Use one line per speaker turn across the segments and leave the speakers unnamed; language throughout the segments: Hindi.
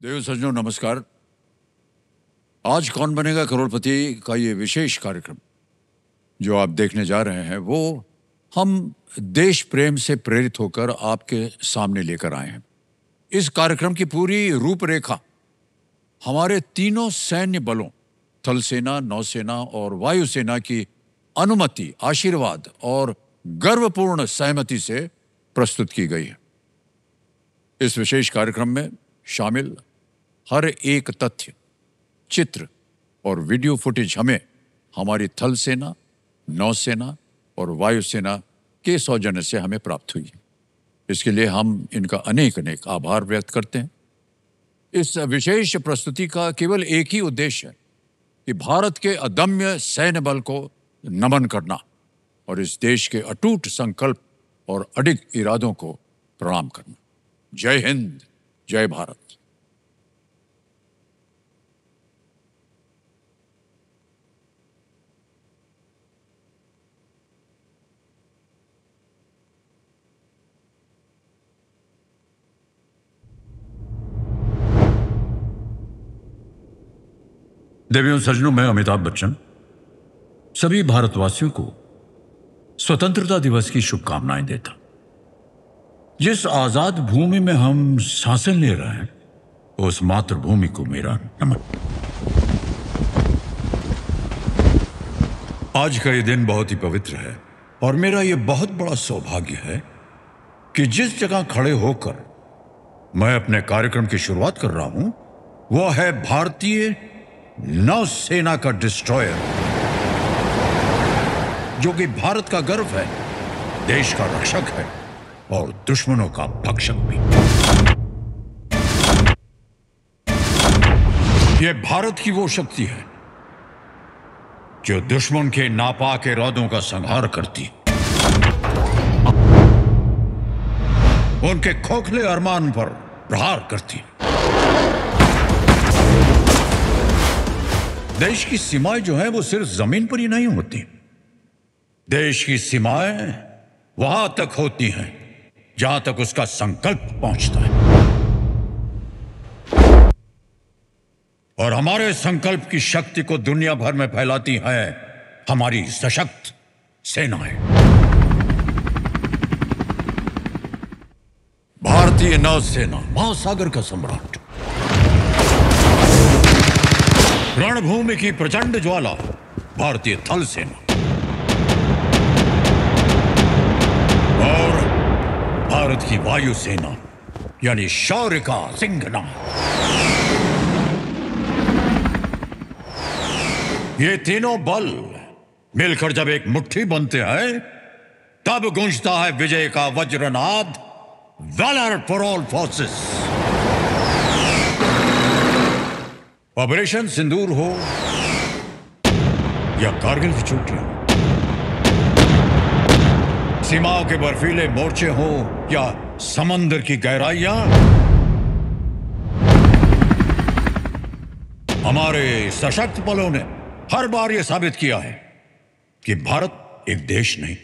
देव सज्जनों नमस्कार। आज कौन बनेगा करोड़पति का ये विशेष कार्यक्रम जो आप देखने जा रहे हैं वो हम देश प्रेम से प्रेरित होकर आपके सामने लेकर आए हैं। इस कार्यक्रम की पूरी रूपरेखा हमारे तीनों सैन्य बलों थल सेना, नौसेना और वायुसेना की अनुमति, आशीर्वाद और गर्वपूर्ण सहमति से प्रस्तुत की गई है। इस विशेष कार्यक्रम में शामिल हर एक तथ्य, चित्र और वीडियो फुटेज हमें हमारी थल सेना, नौसेना और वायुसेना के सौजन्य से हमें प्राप्त हुई। इसके लिए हम इनका अनेक अनेक आभार व्यक्त करते हैं। इस विशेष प्रस्तुति का केवल एक ही उद्देश्य है कि भारत के अदम्य सैन्य बल को नमन करना और इस देश के अटूट संकल्प और अडिग इरादों को प्रणाम करना। जय हिंद, जय भारत।
देवियों सज्जनों, मैं अमिताभ बच्चन सभी भारतवासियों को स्वतंत्रता दिवस की शुभकामनाएं देता। जिस आजाद भूमि में हम सांसें ले रहे हैं उस मातृभूमि को मेरा नमन। आज का ये दिन बहुत ही पवित्र है और मेरा ये बहुत बड़ा सौभाग्य है कि जिस जगह खड़े होकर मैं अपने कार्यक्रम की शुरुआत कर रहा हूं वो है भारतीय नौसेना का डिस्ट्रॉयर, जो कि भारत का गर्व है, देश का रक्षक है और दुश्मनों का भक्षक भी। यह भारत की वो शक्ति है जो दुश्मन के नापाक इरादों का संहार करती है, उनके खोखले अरमान पर प्रहार करती है। देश की सीमाएं जो हैं वो सिर्फ जमीन पर ही नहीं होती। देश की सीमाएं वहां तक होती हैं जहां तक उसका संकल्प पहुंचता है, और हमारे संकल्प की शक्ति को दुनिया भर में फैलाती है हमारी सशक्त सेनाएं। भारतीय नौसेना, महासागर का सम्राट, रणभूमि की प्रचंड ज्वाला भारतीय थल सेना और भारत की वायुसेना यानी शौर्य का सिंहनाद। ये तीनों बल मिलकर जब एक मुट्ठी बनते हैं तब गूंजता है विजय का वज्रनाद, valour for all forces. Operation Sindoor हो या कारगिल की चोटियां, सीमाओं के बर्फीले मोर्चे हो या समंदर की गहराइयां, हमारे सशक्त बलों ने हर बार यह साबित किया है कि भारत एक देश नहीं,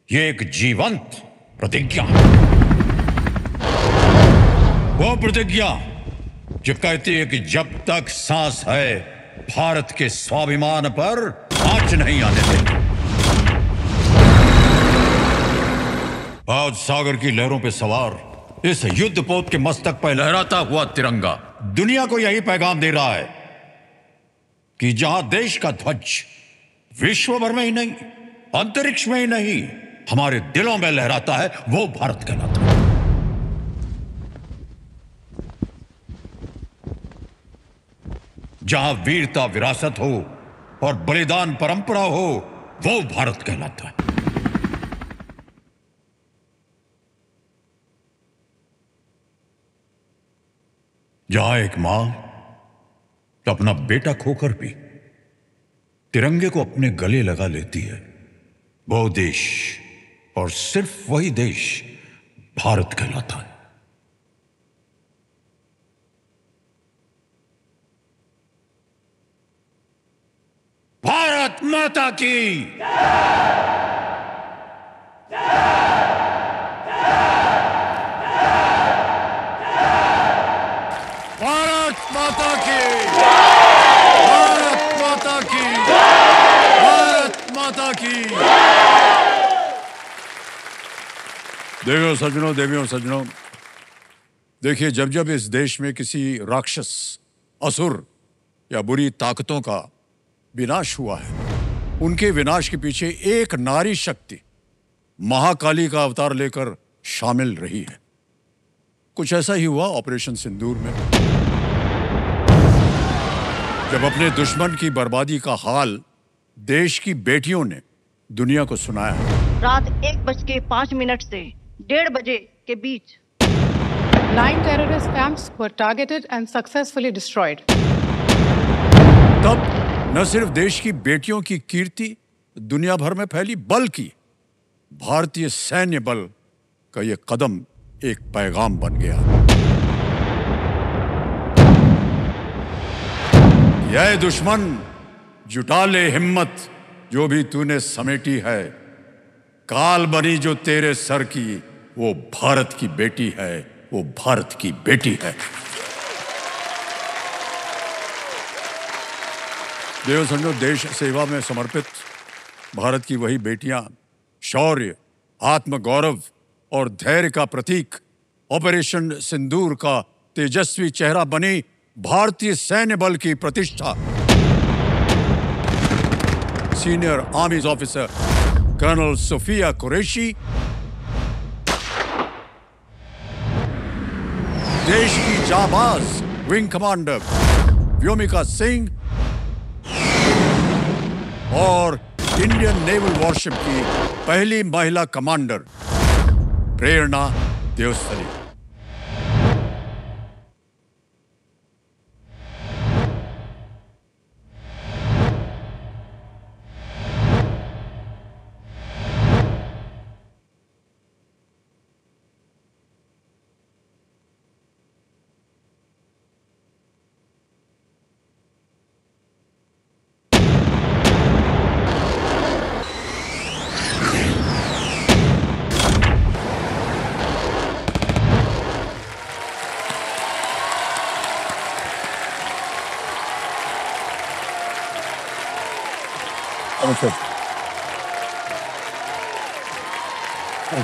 यह एक जीवंत प्रतिज्ञा है। वो प्रतिज्ञा जो कहती है कि जब तक सांस है भारत के स्वाभिमान पर आंच नहीं आने देगी। आज सागर की लहरों पे सवार इस युद्धपोत के मस्तक पर लहराता हुआ तिरंगा दुनिया को यही पैगाम दे रहा है कि जहां देश का ध्वज विश्व भर में ही नहीं, अंतरिक्ष में ही नहीं, हमारे दिलों में लहराता है, वो भारत कहलाता है। जहां वीरता विरासत हो और बलिदान परंपरा हो, वो भारत कहलाता है। जहां एक मां अपना बेटा खोकर भी तिरंगे को अपने गले लगा लेती है, वो देश और सिर्फ वही देश भारत कहलाता है। भारत माता की
देवियों सज्जनों, देखिए, जब जब इस देश में किसी राक्षस, असुर या बुरी ताकतों का विनाश हुआ है, उनके विनाश के पीछे एक नारी शक्ति महाकाली का अवतार लेकर शामिल रही है। कुछ ऐसा ही हुआ ऑपरेशन सिंदूर में, जब अपने दुश्मन की बर्बादी का हाल देश की बेटियों ने दुनिया को सुनाया।
रात 1:05 से 1:30 बजे के बीच
9 terrorist camps were targeted and successfully destroyed.
तब न सिर्फ देश की बेटियों की कीर्ति दुनिया भर में फैली, बल्कि भारतीय सैन्य बल का यह कदम एक पैगाम बन गया। यह दुश्मन, जुटा ले हिम्मत, जो भी तूने समेटी है, काल बनी जो तेरे सर की, वो भारत की बेटी है, वो भारत की बेटी है। देव संजो, देश सेवा में समर्पित भारत की वही बेटियां शौर्य, आत्मगौरव और धैर्य का प्रतीक, ऑपरेशन सिंदूर का तेजस्वी चेहरा बनी भारतीय सैन्य बल की प्रतिष्ठा। Senior army officer colonel Sofiya Qureshi, देश की जाबाज विंग कमांडर व्योमिका सिंह और इंडियन नेवल वॉरशिप की पहली महिला commander Prerna Deosthalee.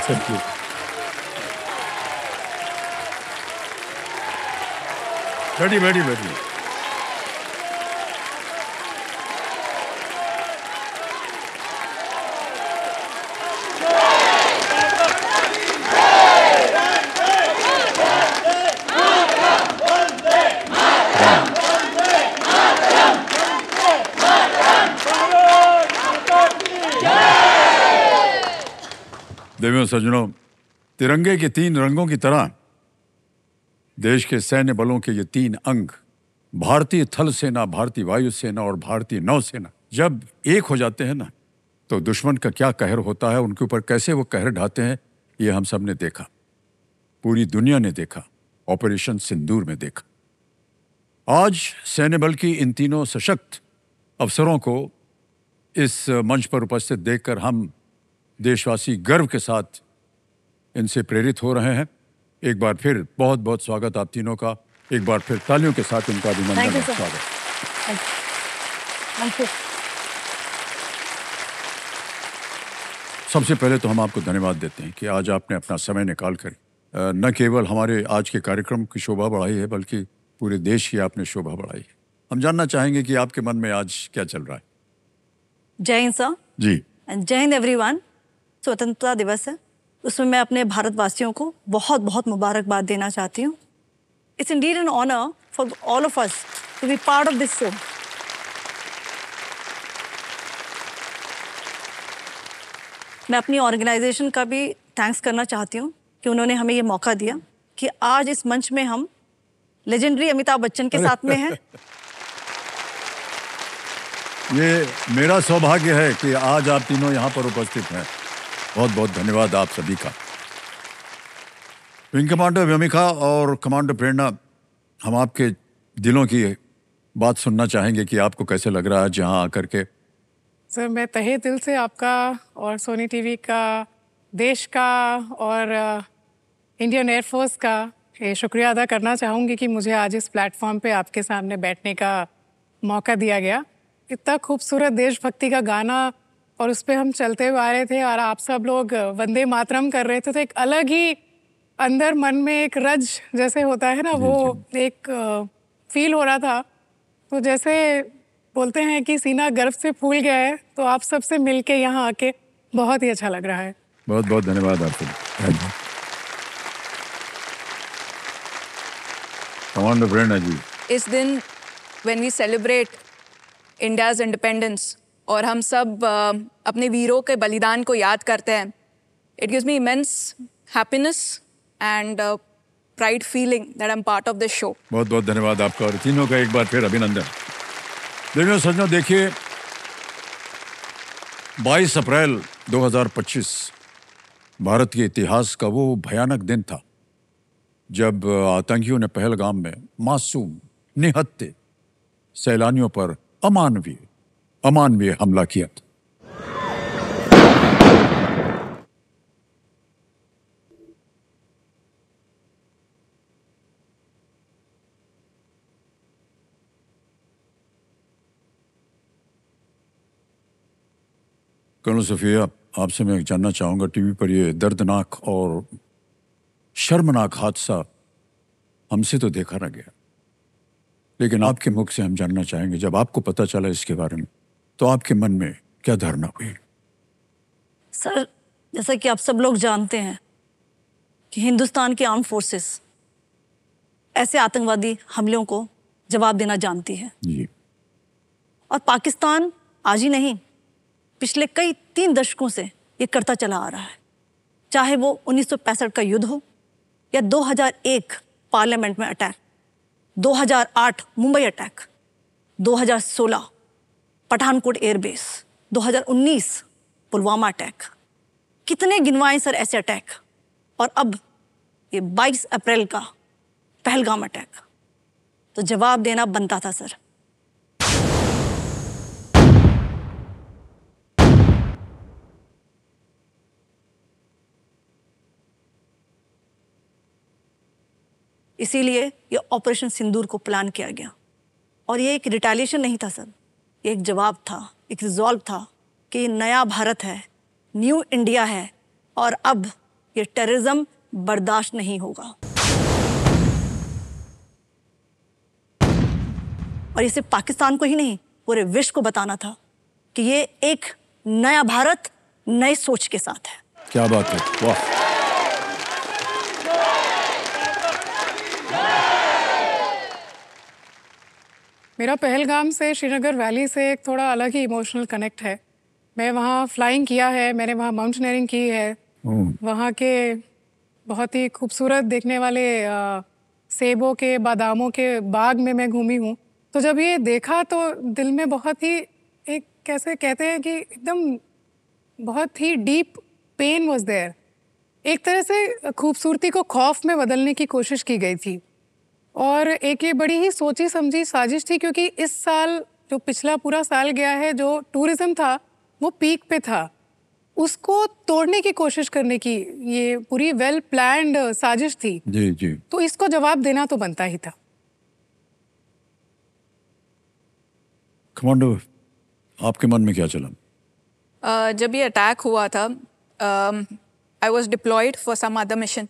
Thank you. Very. देवियों सज्जनों, तिरंगे के 3 रंगों की तरह देश के सैन्य बलों के ये 3 अंग, भारतीय थल सेना, भारतीय वायु सेना और भारतीय नौसेना, जब एक हो जाते हैं ना, तो दुश्मन का क्या कहर होता है, उनके ऊपर कैसे वो कहर ढाते हैं, ये हम सब ने देखा, पूरी दुनिया ने देखा, ऑपरेशन सिंदूर में देखा। आज सैन्य बल की इन तीनों सशक्त अफसरों को इस मंच पर उपस्थित देखकर हम देशवासी गर्व के साथ इनसे प्रेरित हो रहे हैं। एक बार फिर बहुत बहुत स्वागत आप तीनों का, एक बार फिर तालियों के साथ इनका अभिनंदन और स्वागत। सबसे पहले तो हम आपको धन्यवाद देते हैं कि आज आपने अपना समय निकाल कर न केवल हमारे आज के कार्यक्रम की शोभा बढ़ाई है, बल्कि पूरे देश की आपने शोभा बढ़ाई है। हम जानना चाहेंगे कि आपके मन में आज क्या चल रहा है।
जय हिंद सर।
जी।
जय हिंद एवरीवन। स्वतंत्रता दिवस है, उसमें मैं अपने भारतवासियों को बहुत बहुत मुबारकबाद देना चाहती हूँ। It's indeed an honour for all of us to be part of this show. मैं अपनी ऑर्गेनाइजेशन का भी थैंक्स करना चाहती हूँ कि उन्होंने हमें ये मौका दिया कि आज इस मंच में हम लेजेंडरी अमिताभ बच्चन के साथ में हैं।
ये मेरा सौभाग्य है कि आज आप तीनों यहाँ पर उपस्थित हैं। बहुत बहुत धन्यवाद आप सभी का। विंग कमांडर व्योमिका और कमांडर प्रेरणा, हम आपके दिलों की बात सुनना चाहेंगे कि आपको कैसे लग रहा है जहाँ आकर के।
सर, मैं तहे दिल से आपका और सोनी टीवी का, देश का और इंडियन एयरफोर्स का ये शुक्रिया अदा करना चाहूँगी कि मुझे आज इस प्लेटफॉर्म पे आपके सामने बैठने का मौका दिया गया। इतना खूबसूरत देशभक्ति का गाना और उस पे हम चलते हुए आ रहे थे और आप सब लोग वंदे मातरम कर रहे थे, तो एक अलग ही अंदर मन में एक रज जैसे होता है ना, वो एक फील हो रहा था। तो जैसे बोलते हैं कि सीना गर्व से फूल गया है, तो आप सबसे मिलके यहाँ आके बहुत ही अच्छा लग रहा है।
बहुत बहुत धन्यवाद आपको। कमांडर प्रेरणा जी,
इस दिन when we celebrate India's independence और हम सब अपने वीरों के बलिदान को याद करते हैं, it gives me immense happiness and pride feeling that I'm part of this show.
बहुत बहुत धन्यवाद आपका और तीनों का एक बार फिर अभिनंदन। देखिए सज्जनों, देखिए 22 अप्रैल 2025 भारत के इतिहास का वो भयानक दिन था जब आतंकियों ने पहलगाम में मासूम निहत्थे सैलानियों पर अमानवीय हमला किया था। कर्नल सफिया, आपसे मैं जानना चाहूंगा, टीवी पर ये दर्दनाक और शर्मनाक हादसा हमसे तो देखा न गया, लेकिन आपके मुख से हम जानना चाहेंगे, जब आपको पता चला इसके बारे में तो आपके मन में क्या धारणा हुई?
सर, जैसा कि आप सब लोग जानते हैं कि हिंदुस्तान की आर्म फोर्सेस ऐसे आतंकवादी हमलों को जवाब देना जानती है
जी।
और पाकिस्तान आज ही नहीं, पिछले कई 3 दशकों से ये करता चला आ रहा है। चाहे वो 1965 का युद्ध हो या 2001 पार्लियामेंट में attack, 2008 Mumbai attack, 2016 Pathankot airbase, 2019 Pulwama attack. कितने गिनवाएं सर ऐसे अटैक, और अब ये 22 अप्रैल का पहलगाम अटैक। तो जवाब देना बनता था सर। इसीलिए ये ऑपरेशन सिंदूर को प्लान किया गया, और ये एक रिटेलिएशन नहीं था सर, ये एक जवाब था, एक रिजॉल्व था कि ये नया भारत है, न्यू इंडिया है, और अब ये टेररिज्म बर्दाश्त नहीं होगा। और ये सिर्फ पाकिस्तान को ही नहीं, पूरे विश्व को बताना था कि ये एक नया भारत नई सोच के साथ है।
क्या बात है, वाह।
मेरा पहलगाम से श्रीनगर वैली से एक थोड़ा अलग ही इमोशनल कनेक्ट है। मैं वहाँ फ्लाइंग किया है, मैंने वहाँ माउंटेनियरिंग की है, वहाँ के बहुत ही खूबसूरत देखने वाले सेबों के, बादामों के बाग में मैं घूमी हूँ। तो जब ये देखा तो दिल में बहुत ही एक, कैसे कहते हैं कि एकदम बहुत ही डीप पेन वॉज देयर। एक तरह से खूबसूरती को खौफ में बदलने की कोशिश की गई थी, और एक ये बड़ी ही सोची समझी साजिश थी, क्योंकि इस साल जो पिछला पूरा साल गया है, जो टूरिज्म था वो पीक पे था, उसको तोड़ने की कोशिश करने की ये पूरी वेल प्लान्ड साजिश थी।
जी जी।
तो इसको जवाब देना तो बनता ही था।
कमांडो, आपके मन में क्या चला?
जब ये अटैक हुआ था, I was deployed for some other mission,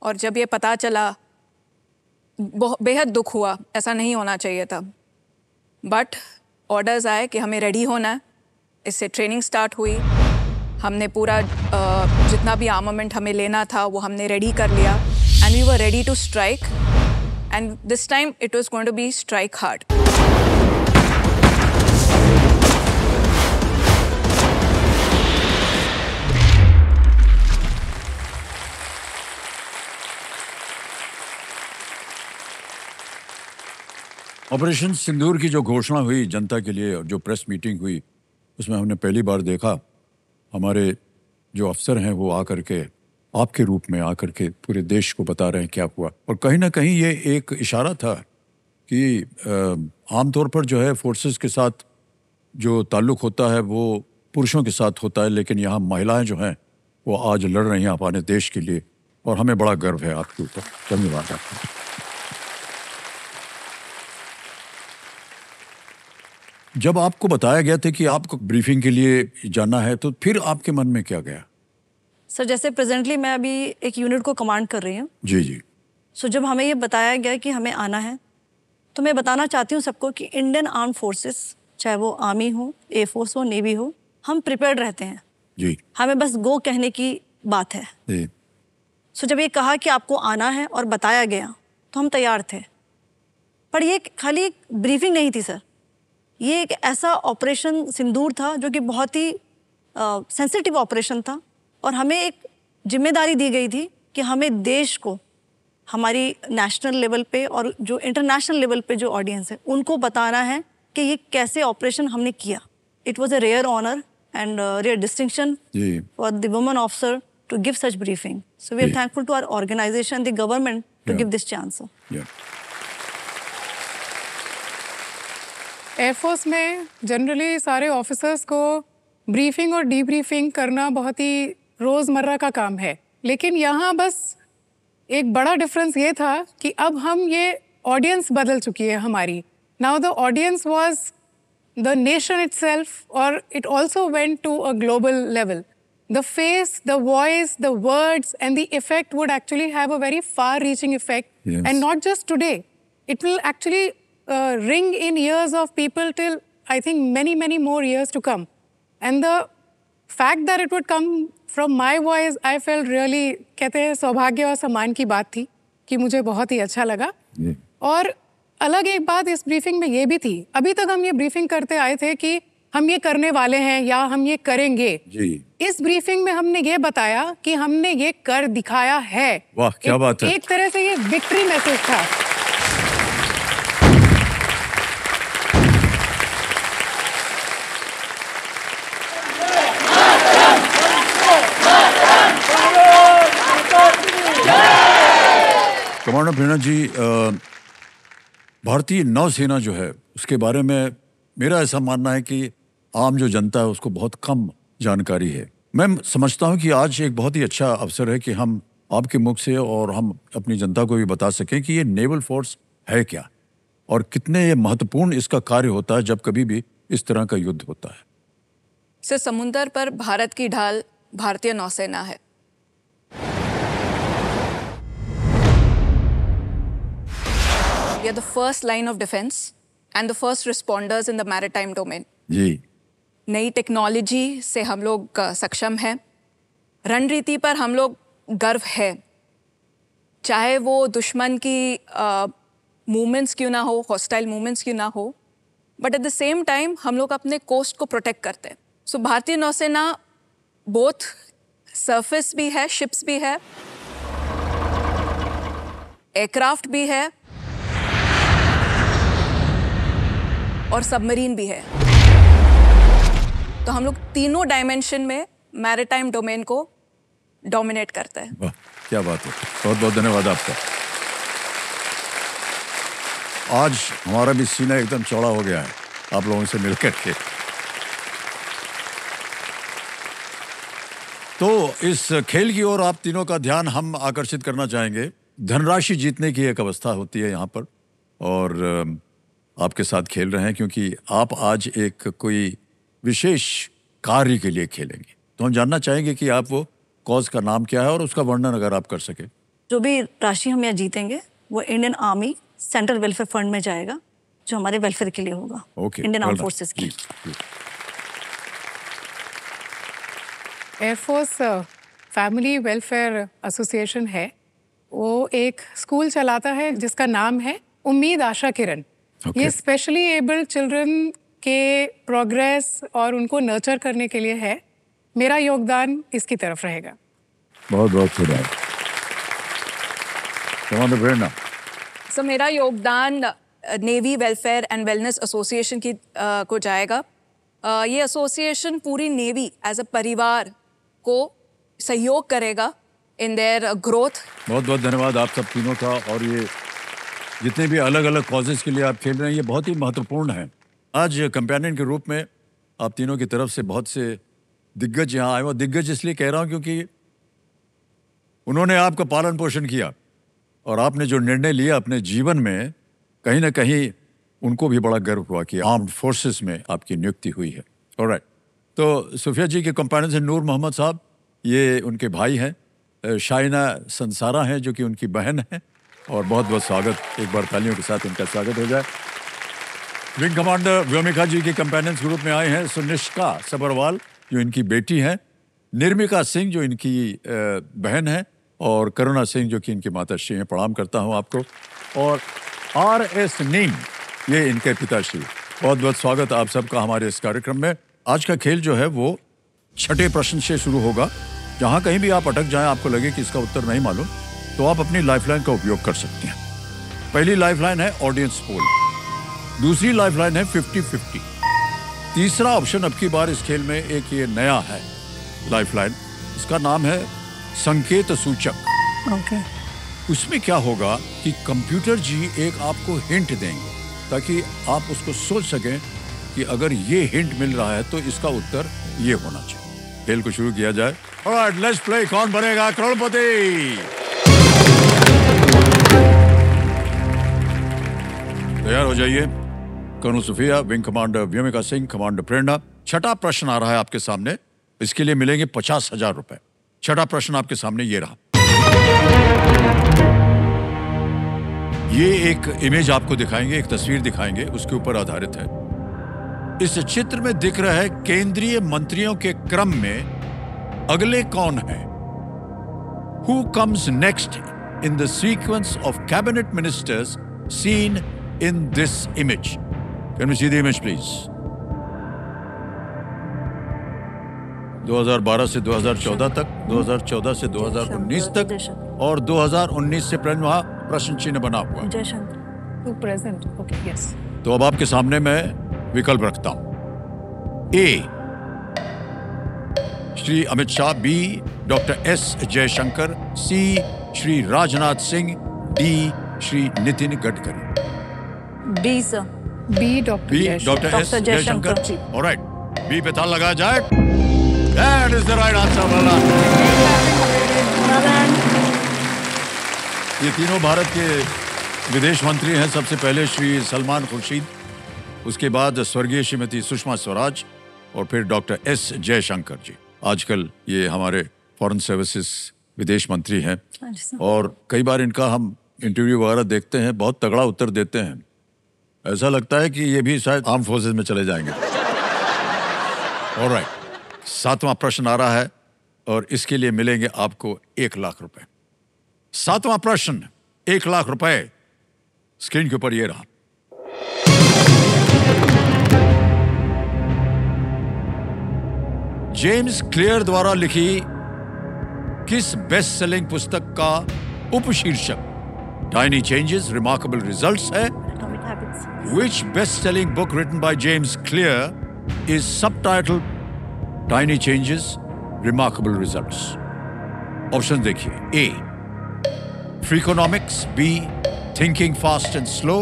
और जब ये पता चला बेहद दुख हुआ। ऐसा नहीं होना चाहिए था, बट ऑर्डर्स आए कि हमें रेडी होना है। इससे ट्रेनिंग स्टार्ट हुई, हमने पूरा जितना भी आर्मामेंट हमें लेना था वो हमने रेडी कर लिया, and we were ready to strike, and this time it was going to be strike hard.
Operation Sindoor की जो घोषणा हुई जनता के लिए, और जो प्रेस मीटिंग हुई, उसमें हमने पहली बार देखा हमारे जो अफसर हैं वो आकर के आपके रूप में आकर के पूरे देश को बता रहे हैं क्या हुआ। और कहीं ना कहीं ये एक इशारा था कि आमतौर पर जो है फोर्सेस के साथ जो ताल्लुक़ होता है वो पुरुषों के साथ होता है, लेकिन यहाँ महिलाएं जो हैं वो आज लड़ रही हैं अपने देश के लिए, और हमें बड़ा गर्व है आपके ऊपर। धन्यवाद आपका। जब आपको बताया गया था कि आपको ब्रीफिंग के लिए जाना है, तो फिर आपके मन में क्या गया?
सर जैसे प्रेजेंटली मैं अभी एक यूनिट को कमांड कर रही हूँ।
जी जी।
सो जब हमें ये बताया गया कि हमें आना है, तो मैं बताना चाहती हूँ सबको कि इंडियन आर्म फोर्सेस, चाहे वो आर्मी हो, एयरफोर्स हो, नेवी हो, हम प्रिपेयर्ड रहते हैं।
जी
हमें बस गो कहने की बात है।
जी।
सो जब ये कहा कि आपको आना है और बताया गया, तो हम तैयार थे। पर ये खाली एक ब्रीफिंग नहीं थी सर, ये एक ऐसा ऑपरेशन सिंदूर था जो कि बहुत ही सेंसिटिव ऑपरेशन था, और हमें एक जिम्मेदारी दी गई थी कि हमें देश को, हमारी नेशनल लेवल पे और जो इंटरनेशनल लेवल पे जो ऑडियंस है, उनको बताना है कि ये कैसे ऑपरेशन हमने किया। It was a rare honour and rare distinction
जी।
For the woman officer to give such briefing. So we are
जी।
Thankful to our organisation, the government to
Yeah.
Give this chance.
Yeah.
Air force में जनरली सारे ऑफिसर्स को ब्रीफिंग और डीब्रीफिंग करना बहुत ही रोज़मर्रा का काम है, लेकिन यहाँ बस एक बड़ा डिफरेंस ये था कि अब हम ये ऑडियंस बदल चुकी है हमारी। Now the audience was the nation itself, और it also went to a global level. The face, the voice, the words, and the effect would actually have a very far-reaching effect.
Yes.
And not just today. It will actually ring in ears of people till, I think, many, many more years to come. And the fact that it would come from my voice, I felt really, कहते हैं, सौभाग्य और सम्मान की बात थी कि मुझे बहुत ही अच्छा लगा।
जी।
और अलग एक बात इस ब्रीफिंग में ये भी थी, अभी तक हम ये ब्रीफिंग करते आए थे कि हम ये करने वाले हैं या हम ये करेंगे।
जी।
इस ब्रीफिंग में हमने ये बताया कि हमने ये कर दिखाया है।
वाह, क्या बात है।
एक तरह से ये विक्ट्री मैसेज था।
कमांडर प्रेरणा जी, भारतीय नौसेना जो है उसके बारे में मेरा ऐसा मानना है कि आम जो जनता है उसको बहुत कम जानकारी है। मैं समझता हूं कि आज एक बहुत ही अच्छा अवसर है कि हम आपके मुख से और हम अपनी जनता को भी बता सकें कि ये नेवल फोर्स है क्या और कितने ये महत्वपूर्ण इसका कार्य होता है जब कभी भी इस तरह का युद्ध होता है।
सर, समुंदर पर भारत की ढाल भारतीय नौसेना है। We are the first line of defense and the first responders in the maritime domain.
जी।
नई टेक्नोलॉजी से हम लोग सक्षम हैं। रणनीति पर हम लोग गर्व है, चाहे वो दुश्मन की मूवमेंट्स क्यों ना हो, हॉस्टाइल मूवमेंट्स क्यों ना हो, but at the same time हम लोग अपने कोस्ट को प्रोटेक्ट करते हैं। सो भारतीय नौसेना बोथ सरफेस भी है, शिप्स भी है, एयरक्राफ्ट भी है और सबमरीन भी है। तो हम लोग तीनों डायमेंशन में मैरिटाइम डोमेन को डोमिनेट करते हैं।
वाह, क्या बात है। बहुत बहुत धन्यवाद आपका। आज हमारा भी सीना एकदम चौड़ा हो गया है आप लोगों से मिलकर के। तो इस खेल की ओर आप तीनों का ध्यान हम आकर्षित करना चाहेंगे। धनराशि जीतने की एक अवस्था होती है यहाँ पर और आपके साथ खेल रहे हैं क्योंकि आप आज एक कोई विशेष कार्य के लिए खेलेंगे। तो हम जानना चाहेंगे कि आप वो कॉज का नाम क्या है और उसका वर्णन अगर आप कर सके।
जो भी राशि हम यहाँ जीतेंगे वो Indian army central welfare fund में जाएगा, जो हमारे वेलफेयर के लिए होगा।
ओके,
इंडियन आर्म फोर्सेस की।
एयरफोर्स फैमिली वेलफेयर एसोसिएशन है, वो एक स्कूल चलाता है जिसका नाम है उम्मीद आशा किरण।
Okay.
ये स्पेशली एबल्ड चिल्ड्रन के प्रोग्रेस और उनको नर्चर करने के लिए है। मेरा योगदान इसकी तरफ रहेगा।
बहुत बहुत शुक्रिया। कमांडर प्रेरणा।
सो मेरा योगदान navy welfare and wellness association की को जाएगा। ये एसोसिएशन पूरी नेवी एज अ परिवार को सहयोग करेगा इन देयर ग्रोथ।
बहुत बहुत धन्यवाद आप सब तीनों का। और ये जितने भी अलग अलग कॉजेज के लिए आप खेल रहे हैं ये बहुत ही महत्वपूर्ण है। आज कंपेनियन के रूप में आप तीनों की तरफ से बहुत से दिग्गज यहाँ आए। वो दिग्गज इसलिए कह रहा हूँ क्योंकि उन्होंने आपका पालन पोषण किया और आपने जो निर्णय लिया अपने जीवन में कहीं ना कहीं उनको भी बड़ा गर्व हुआ कि आर्म्ड फोर्सेस में आपकी नियुक्ति हुई है। ऑलराइट, तो सुफिया जी के कंपेनियन हैं नूर मोहम्मद साहब, ये उनके भाई हैं। शाइना संसारा हैं जो कि उनकी बहन है, और बहुत बहुत स्वागत, एक बार तालियों के साथ इनका स्वागत हो जाए। विंग कमांडर व्योमिका जी के कंपेनियंस ग्रुप में आए हैं सुनिष्का सबरवाल जो इनकी बेटी हैं, निर्मिका सिंह जो इनकी बहन है, और करुणा सिंह जो कि इनकी माताश्री हैं। प्रणाम करता हूं आपको। और RS नीम, ये इनके पिताश्री। बहुत बहुत स्वागत आप सबका हमारे इस कार्यक्रम में। आज का खेल जो है वो छठे प्रश्न से शुरू होगा। जहां कहीं भी आप अटक जाएं, आपको लगे कि इसका उत्तर नहीं मालूम, तो आप अपनी लाइफलाइन का उपयोग कर सकते हैं। पहली लाइफलाइन है ऑडियंस पोल, दूसरी लाइफलाइन है 50-50, तीसरा ऑप्शन अब की बार इस खेल में एक ये नया है लाइफलाइन, इसका नाम है संकेत सूचक।
ओके।
उसमें क्या होगा कि कंप्यूटर जी एक आपको हिंट देंगे ताकि आप उसको सोच सकें कि अगर ये हिंट मिल रहा है तो इसका उत्तर ये होना चाहिए। खेल को शुरू किया जाए। ऑलराइट, लेट्स प्ले कौन बनेगा करोड़पति। तैयार हो जाइए। Colonel Sufiya, wing commander Vyomika Singh, commander Prerna. छठा प्रश्न आ रहा है आपके सामने, इसके लिए मिलेंगे 50,000 रुपए। छठा प्रश्न आपके सामने ये रहा। ये एक इमेज आपको दिखाएंगे, एक तस्वीर दिखाएंगे, उसके ऊपर आधारित है। इस चित्र में दिख रहा है केंद्रीय मंत्रियों के क्रम में अगले कौन है? Who comes next in the sequence of cabinet ministers seen in this image? Can we see the image, please? 2012 से 2014 तक, 2014 से 2019 तक, और 2019 से प्रश्न चिन्ह बना हुआ है।
Jaishankar.
To present. Okay, yes.
तो अब आपके सामने मैं विकल्प रखता हूं। A Shri Amit Shah, B doctor S Jaishankar, C Shri Rajnath Singh, D Shri Nitin Gadkari.
B sir.
B doctor
B
Jaishankar.
Doctor S
Jaishankar.
Jaishankar. Alright, B पे ताल लगाया जाए। That is the right answer. ये तीनों भारत के विदेश मंत्री हैं। सबसे पहले श्री सलमान खुर्शीद, उसके बाद स्वर्गीय श्रीमती सुषमा स्वराज, और फिर डॉक्टर S जयशंकर जी। आजकल ये हमारे फॉरेन सर्विसेज विदेश मंत्री हैं, और कई बार इनका हम इंटरव्यू वगैरह देखते हैं, बहुत तगड़ा उत्तर देते हैं। ऐसा लगता है कि ये भी शायद आर्म फोर्सेज में चले जाएंगे। ऑलराइट, सातवां प्रश्न आ रहा है और इसके लिए मिलेंगे आपको 1 लाख रुपए। सातवां प्रश्न, 1 लाख रुपए स्क्रीन के ऊपर ये रहा। जेम्स क्लियर द्वारा लिखी किस बेस्ट सेलिंग पुस्तक का उपशीर्षक टाइनी चेंजेस रिमार्केबल रिजल्ट्स है? Which best-selling book written by James Clear is subtitled Tiny Changes, Remarkable Results? Options देखिए। A. Freakonomics, B. Thinking Fast and Slow,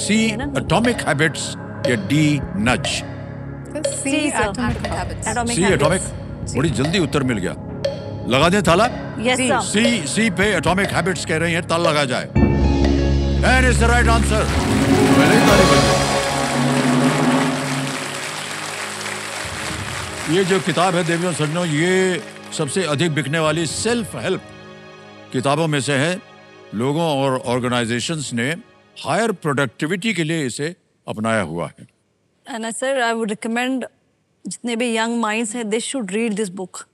C. Atomic Habits, या D. Nudge?
C atomic habits.
C. Atomic। बड़ी जल्दी उत्तर मिल गया। लगा दें ताला?
Yes sir.
C पे Atomic Habits कह रही हैं, ताला लगा जाए। That is the right answer. पहले ही ताली बज गई। ये जो किताब है देवियों सज्जनों, ये सबसे अधिक बिकने वाली सेल्फ हेल्प किताबों में से है। लोगों और ऑर्गेनाइजेशंस ने हायर प्रोडक्टिविटी के लिए इसे अपनाया हुआ है।
And sir I would recommend जितने भी यंग माइंड्स हैं they should read this book.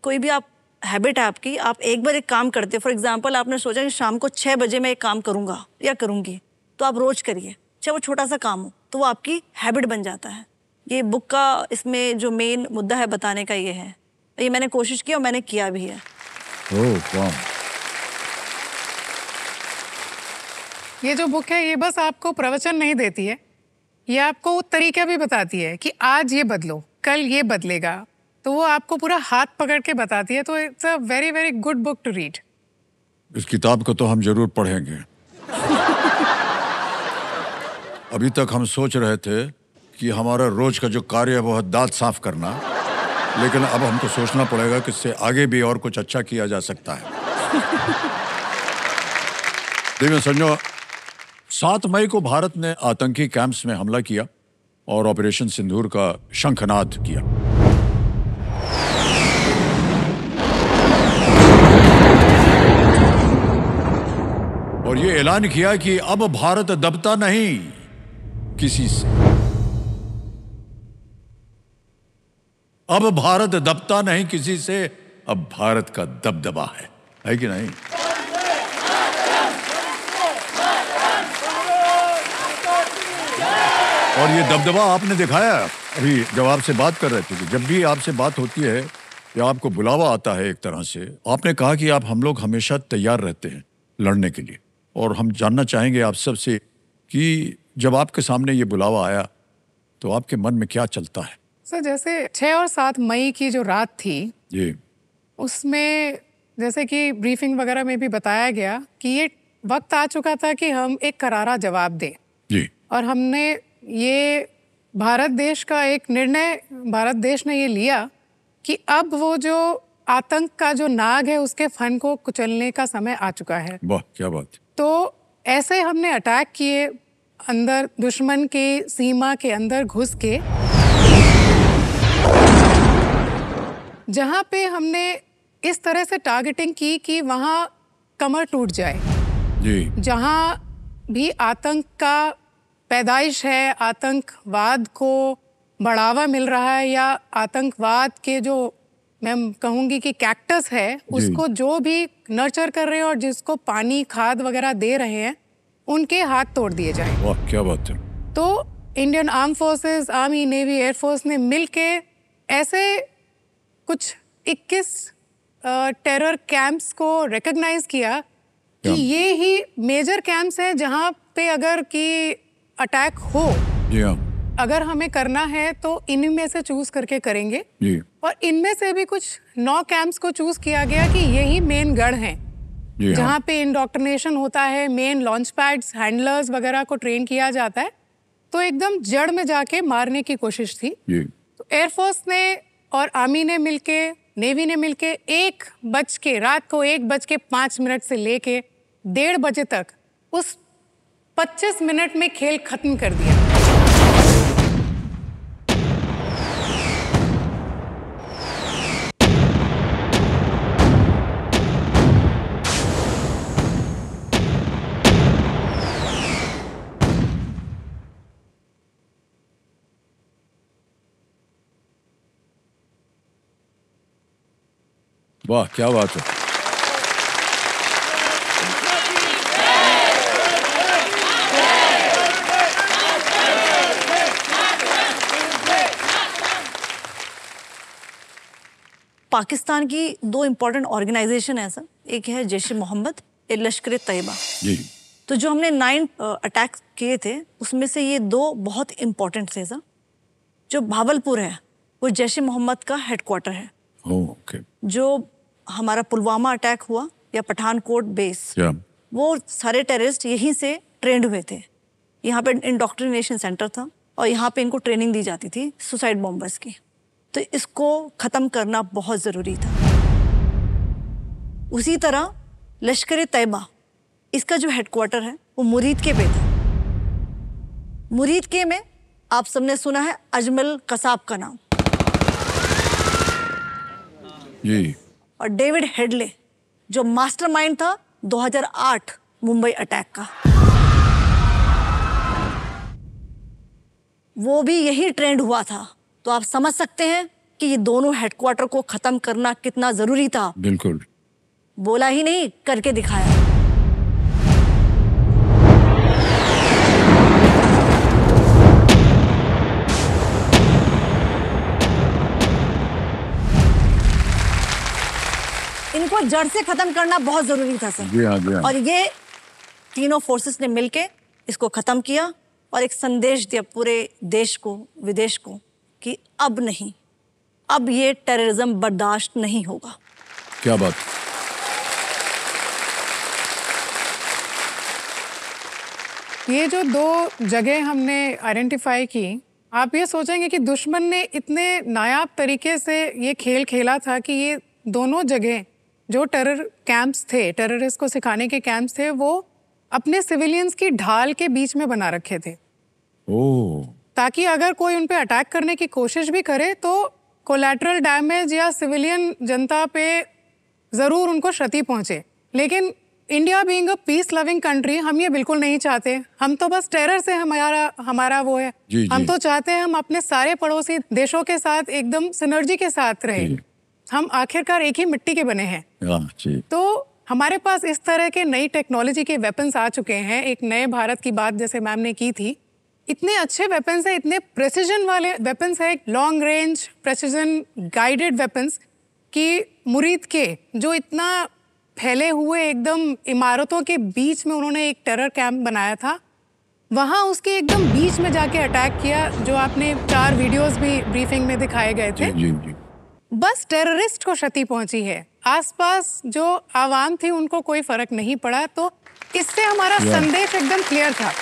कोई भी आप हैबिट है आपकी, आप एक बार एक काम करते हो, फॉर एग्जांपल आपने सोचा कि शाम को 6 बजे मैं एक काम करूंगा या करूंगी, तो आप रोज करिए, चाहे वो छोटा सा काम हो, तो वो आपकी हैबिट बन जाता है। ये बुक का इसमें जो मेन मुद्दा है बताने का ये है। ये मैंने कोशिश की और मैंने किया भी है।
ओह वाह।
ये जो बुक है ये बस आपको प्रवचन नहीं देती है, ये आपको तरीका भी बताती है कि आज ये बदलो, कल ये बदलेगा, तो वो आपको पूरा हाथ पकड़ के बताती है। तो it's a very very good book to read.
इस किताब को तो हम जरूर पढ़ेंगे। अभी तक हम सोच रहे थे कि हमारा रोज का जो कार्य है वो है दांत साफ करना, लेकिन अब हमको सोचना पड़ेगा कि इससे आगे भी और कुछ अच्छा किया जा सकता है। देखिए संजो, 7 मई को भारत ने आतंकी कैंप्स में हमला किया और ऑपरेशन सिंदूर का शंखनाद किया। और ये ऐलान किया कि अब भारत दबता नहीं किसी से। अब भारत दबता नहीं किसी से, अब भारत का दबदबा है कि नहीं? और ये दबदबा आपने दिखाया। अभी जब आपसे बात कर रहे थे कि जब भी आपसे बात होती है या आपको बुलावा आता है एक तरह से, आपने कहा कि हम लोग हमेशा तैयार रहते हैं लड़ने के लिए। और हम जानना चाहेंगे आप सबसे कि जब आपके सामने ये बुलावा आया तो आपके मन में क्या चलता है?
सर, जैसे 6 और 7 मई की जो रात थी
जी,
उसमें जैसे कि ब्रीफिंग वगैरह में भी बताया गया कि ये वक्त आ चुका था कि हम एक करारा जवाब दें।
जी,
और हमने ये भारत देश का एक निर्णय, भारत देश ने ये लिया कि अब वो जो आतंक का जो नाग है उसके फन को कुचलने का समय आ चुका है।
वाह क्या बात।
तो ऐसे हमने अटैक किए, अंदर दुश्मन के सीमा के अंदर घुस के, जहां पे हमने इस तरह से टारगेटिंग की कि वहां कमर टूट जाए।
जी,
जहां भी आतंक का पैदाइश है, आतंकवाद को बढ़ावा मिल रहा है, या आतंकवाद के जो मैं कहूँगी कि कैक्टस है उसको जो भी नर्चर कर रहे हैं और जिसको पानी खाद वगैरह दे रहे हैं, उनके हाथ तोड़ दिए जाए।
वाह क्या बात है।
तो Indian arm forces, army, navy, air force ने मिलके ऐसे कुछ 21 टेरर कैंप्स को रिकॉग्नाइज किया कि ये ही मेजर कैंप्स हैं जहां पे अगर कि अटैक हो,
जी हाँ,
अगर हमें करना है तो इनमें से चूज करके करेंगे।
जी,
और इनमें से भी कुछ 9 कैंप्स को चूज किया गया कि यही मेन गढ़ हैं
जी हाँ,
जहाँ पे इंडोक्ट्रिनेशन होता है, मेन लॉन्च पैड्स, हैंडलर्स वगैरह को ट्रेन किया जाता है। तो एकदम जड़ में जाके मारने की कोशिश थी।
जी,
तो एयरफोर्स ने और आर्मी ने मिलके, नेवी ने मिलके रात को 1:05 से लेके 1:30 बजे तक उस 25 मिनट में खेल खत्म कर दिया।
वाह क्या बात है।
पाकिस्तान की 2 इम्पॉर्टेंट ऑर्गेनाइजेशन है सर, एक है जैश ए मोहम्मद, एक लश्कर तैयबा।
जी,
तो जो हमने 9 अटैक किए थे उसमें से ये 2 बहुत इम्पॉर्टेंट थे सर। जो भावलपुर है वो जैश ए मोहम्मद का हेडक्वार्टर है।
ओके,
जो हमारा पुलवामा अटैक हुआ या पठानकोट बेस,
क्या
वो सारे टेररिस्ट यहीं से ट्रेंड हुए थे। यहाँ पे इंडोक्ट्रिनेशन सेंटर था और यहाँ पे इनको ट्रेनिंग दी जाती थी सुसाइड बॉम्बर्स की। तो इसको ख़त्म करना बहुत ज़रूरी था। उसी तरह लश्कर तैयबा, इसका जो हेडक्वार्टर है वो मुरीद के पे था। मुरीद के में आप सबने सुना है अजमल कसाब का नाम,
जी,
और डेविड हेडले जो मास्टरमाइंड था 2008 मुंबई अटैक का, वो भी यही ट्रेंड हुआ था। तो आप समझ सकते हैं कि ये दोनों हेडक्वार्टर को खत्म करना कितना जरूरी था।
बिल्कुल।
बोला ही नहीं, करके दिखाया। इनको जड़ से खत्म करना बहुत जरूरी था सर।
जी हाँ, जी हाँ।
और ये तीनों फोर्सेस ने मिलके इसको खत्म किया और एक संदेश दिया पूरे देश को, विदेश को, कि अब नहीं, अब ये टेररिज्म बर्दाश्त नहीं होगा।
क्या बात।
ये जो 2 जगह हमने आइडेंटिफाई की, आप ये सोचेंगे कि दुश्मन ने इतने नायाब तरीके से ये खेल खेला था कि ये दोनों जगह जो टेरर कैंप्स थे, टेररिस्ट को सिखाने के कैंप्स थे, वो अपने सिविलियंस की ढाल के बीच में बना रखे थे,
ओह,
ताकि अगर कोई उन पे अटैक करने की कोशिश भी करे तो कोलैटरल डैमेज या सिविलियन जनता पे ज़रूर उनको क्षति पहुंचे। लेकिन India being a peace loving country, हम ये बिल्कुल नहीं चाहते। हम तो बस टेरर से हमारा वो है।
जी,
हम
जी।
तो चाहते हैं हम अपने सारे पड़ोसी देशों के साथ एकदम सिनर्जी के साथ रहे।
जी।
हम आखिरकार एक ही मिट्टी के बने हैं।
हाँ जी,
तो हमारे पास इस तरह के नई टेक्नोलॉजी के वेपन्स आ चुके हैं। एक नए भारत की बात जैसे मैम ने की थी, इतने अच्छे वेपन्स है, इतने प्रेसिजन वाले वेपन्स है, long range precision guided weapons कि मुरीद के जो इतना फैले हुए एकदम इमारतों के बीच में उन्होंने एक टेरर कैंप बनाया था, वहाँ उसके एकदम बीच में जाके अटैक किया, जो आपने 4 वीडियोस भी ब्रीफिंग में दिखाए गए थे।
जी जी।
बस टेररिस्ट को क्षति पहुंची है, आसपास जो आवाम थी उनको कोई फर्क नहीं पड़ा। तो इससे हमारा संदेश एकदम क्लियर था।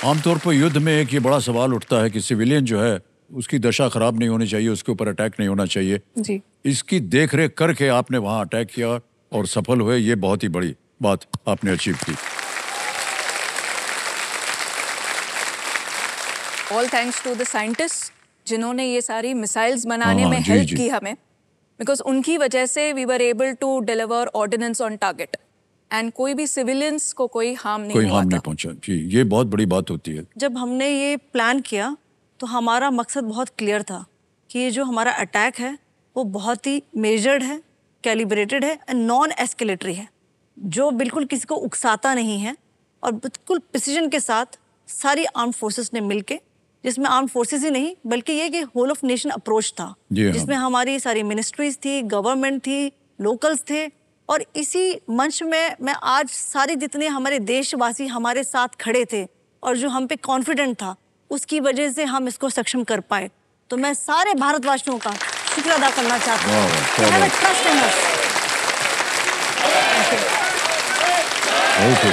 आमतौर पर युद्ध में एक ये बड़ा सवाल उठता है कि सिविलियन जो है उसकी दशा खराब नहीं होनी चाहिए, उसके ऊपर अटैक नहीं होना चाहिए।
जी,
इसकी देखरेख करके आपने वहां अटैक किया और सफल हुए, ये बहुत ही बड़ी बात आपने अचीव की।
All thanks to the scientist जिन्होंने ये सारी मिसाइल्स बनाने में
जी,
हेल्प
जी।
की हमें, बिकॉज उनकी वजह से we were able to deliver ordinance on target and कोई भी सिविलियंस को कोई हार्म
कोई
नहीं हुआ
हार्म नहीं
था।
पहुंचा। जी, ये बहुत बड़ी बात होती है।
जब हमने ये प्लान किया तो हमारा मकसद बहुत क्लियर था कि ये जो हमारा अटैक है वो बहुत ही मेजर्ड है, कैलिब्रेटेड है एंड नॉन एस्केलेटरी है, जो बिल्कुल किसी को उकसाता नहीं है और बिल्कुल प्रिसीजन के साथ सारी आर्म फोर्सेस ने मिलके, जिसमें आर्म फोर्सेस ही नहीं बल्कि ये कि होल ऑफ नेशन अप्रोच था,
जी हाँ।
जिसमें हमारी सारी मिनिस्ट्रीज थी, गवर्नमेंट थी, लोकल्स थे। और इसी मंच में मैं आज सारे जितने हमारे देशवासी हमारे साथ खड़े थे और जो हम पे कॉन्फिडेंट था, उसकी वजह से हम इसको सक्षम कर पाए। तो मैं सारे भारतवासियों का शुक्र अदा करना चाहती
वाह,
हूँ।
वाह,
Have a
वाह।
trust in us.
ओके।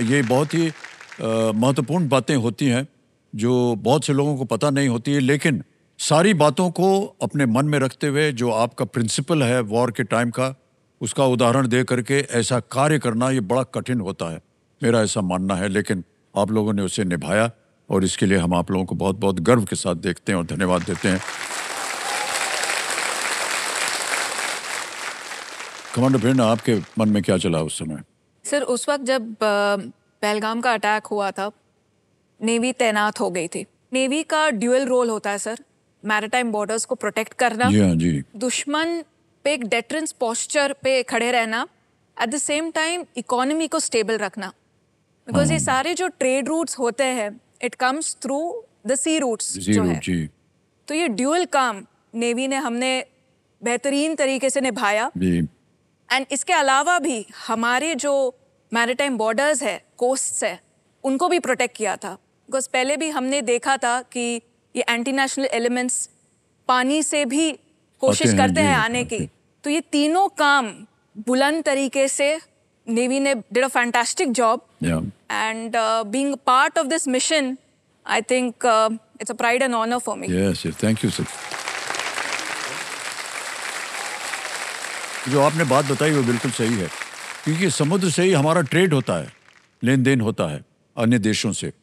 ये बहुत ही महत्वपूर्ण बातें होती हैं जो बहुत से लोगों को पता नहीं होती है, लेकिन सारी बातों को अपने मन में रखते हुए जो आपका प्रिंसिपल है वॉर के टाइम का, उसका उदाहरण दे करके ऐसा कार्य करना ये बड़ा कठिन होता है, मेरा ऐसा मानना है। लेकिन आप लोगों ने उसे निभाया और इसके लिए हम आप लोगों को बहुत बहुत गर्व के साथ देखते हैं और धन्यवाद देते हैं। कमांडर भिंड, आपके मन में क्या चला उस समय?
सर, उस वक्त जब पहलगाम का अटैक हुआ था, नेवी तैनात हो गई थी। नेवी का ड्यूअल रोल होता है सर, मैरिटाइम बॉर्डर्स को प्रोटेक्ट करना,
जी हाँ जी।
दुश्मन पे एक डेटरेंस पोस्चर पे खड़े रहना, eight the same time economy को स्टेबल रखना। बिकॉज ये सारे जो ट्रेड रूट्स होते हैं, it comes through the sea routes जो है।
जी
तो ये ड्यूअल काम नेवी ने हमने बेहतरीन तरीके से निभाया।
जी।
एंड इसके अलावा भी हमारे जो मैरिटाइम बॉर्डर्स है, कोस्ट्स है, उनको भी प्रोटेक्ट किया था। बिकॉज पहले भी हमने देखा था कि ये एंटी नेशनल एलिमेंट्स पानी से भी कोशिश
हैं,
करते
जी,
हैं आने
आते
की।
हैं।
तो ये तीनों काम बुलंद तरीके से नेवी ने did a fantastic job.
Yeah
and being part of this mission, I think it's a pride and honour for me.
Yes, thank you sir. जो आपने बात बताई वो बिल्कुल सही है, क्योंकि समुद्र से ही हमारा ट्रेड होता है, लेन देन होता है अन्य देशों से,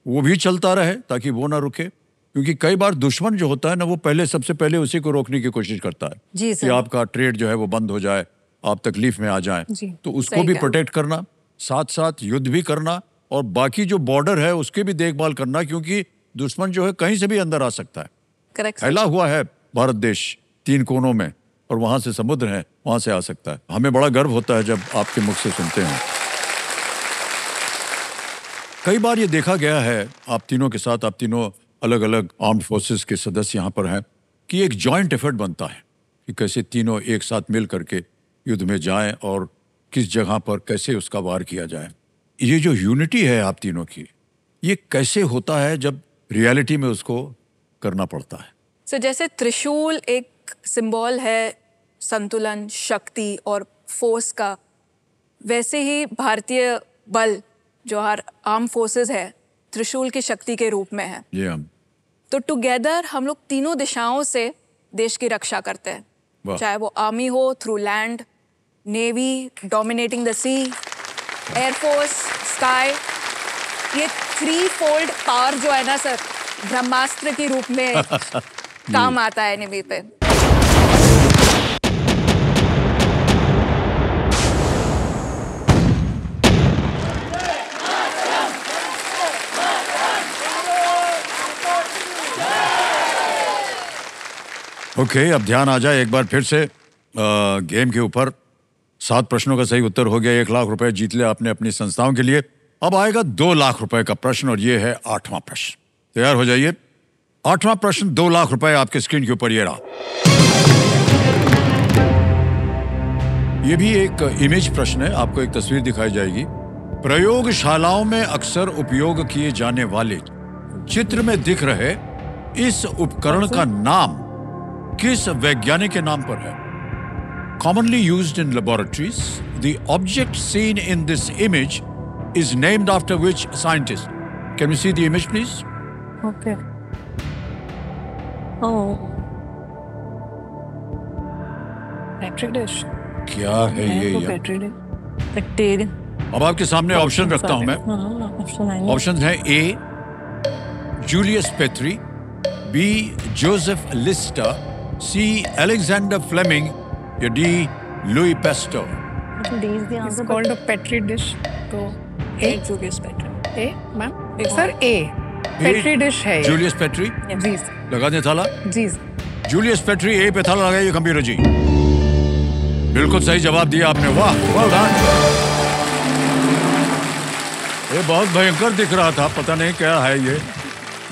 वो भी चलता रहे ताकि वो ना रुके। क्योंकि कई बार दुश्मन जो होता है ना, वो पहले सबसे पहले उसी को रोकने की कोशिश करता है
जी
कि
सर।
आपका ट्रेड जो है वो बंद हो जाए, आप तकलीफ में आ जाएं।
जी,
तो उसको
सही
भी
कहा।
प्रोटेक्ट करना, साथ साथ युद्ध भी करना और बाकी जो बॉर्डर है उसकी भी देखभाल करना, क्योंकि दुश्मन जो है कहीं से भी अंदर आ सकता है।
करेक्ट।
फैला हुआ है भारत देश 3 कोनों में, और वहां से समुद्र है, वहां से आ सकता है। हमें बड़ा गर्व होता है जब आपके मुख से सुनते हैं। कई बार ये देखा गया है आप तीनों के साथ, आप तीनों अलग अलग आर्म्ड फोर्सेस के सदस्य यहाँ पर हैं, कि एक जॉइंट एफर्ट बनता है कि कैसे तीनों एक साथ मिल करके युद्ध में जाएं और किस जगह पर कैसे उसका वार किया जाए। ये जो यूनिटी है आप तीनों की, ये कैसे होता है जब रियलिटी में उसको करना पड़ता है?
सो जैसे त्रिशूल एक सिंबल है संतुलन, शक्ति और फोर्स का, वैसे ही भारतीय बल जो हर आर्म फोर्सेस है, त्रिशूल की शक्ति के रूप में है।
ये हम
तो टुगेदर हम लोग तीनों दिशाओं से देश की रक्षा करते हैं,
वाह।
चाहे वो आर्मी हो, through land, navy dominating the sea, air force, sky, ये 3-fold पावर जो है ना सर, ब्रह्मास्त्र के रूप में काम आता है नेवी पे।
ओके, अब ध्यान आ जाए एक बार फिर से गेम के ऊपर। 7 प्रश्नों का सही उत्तर हो गया, 1 लाख रुपए जीत लिया आपने अपनी संस्थाओं के लिए। अब आएगा 2 लाख रुपए का प्रश्न और ये है 8वां प्रश्न। तैयार हो जाइए। 8वां प्रश्न 2 लाख रुपए आपके स्क्रीन के ऊपर ये रहा। ये भी एक इमेज प्रश्न है, आपको एक तस्वीर दिखाई जाएगी। प्रयोगशालाओं में अक्सर उपयोग किए जाने वाले चित्र में दिख रहे इस उपकरण का नाम किस वैज्ञानिक के नाम पर है? Commonly used in laboratories, the object seen in this image is named after which scientist? Can we see the image, please?
Okay. Oh.
Petri dish.
क्या है ये यार?
Petri dish.
बैक्टीरिया।
अब आपके सामने ऑप्शन रखता हूं मैं।
ऑप्शन है।
ऑप्शन है A Julius Petri, B Joseph Lister, C Alexander Fleming या D Louis Pasteur.
D is the
It's
answer.
called a Petri dish. तो A.
Julius Petri.
A, ma'am? Sir A. Petri dish है ये।
जूलियस पेट्री
जी
लगा दे थाला।
जी।
जूलियस पेट्री ए पे थाला लगाइए कंप्यूटर जी। बिल्कुल सही जवाब दिया आपने, वाह well done। ये बहुत भयंकर दिख रहा था, पता नहीं क्या है ये,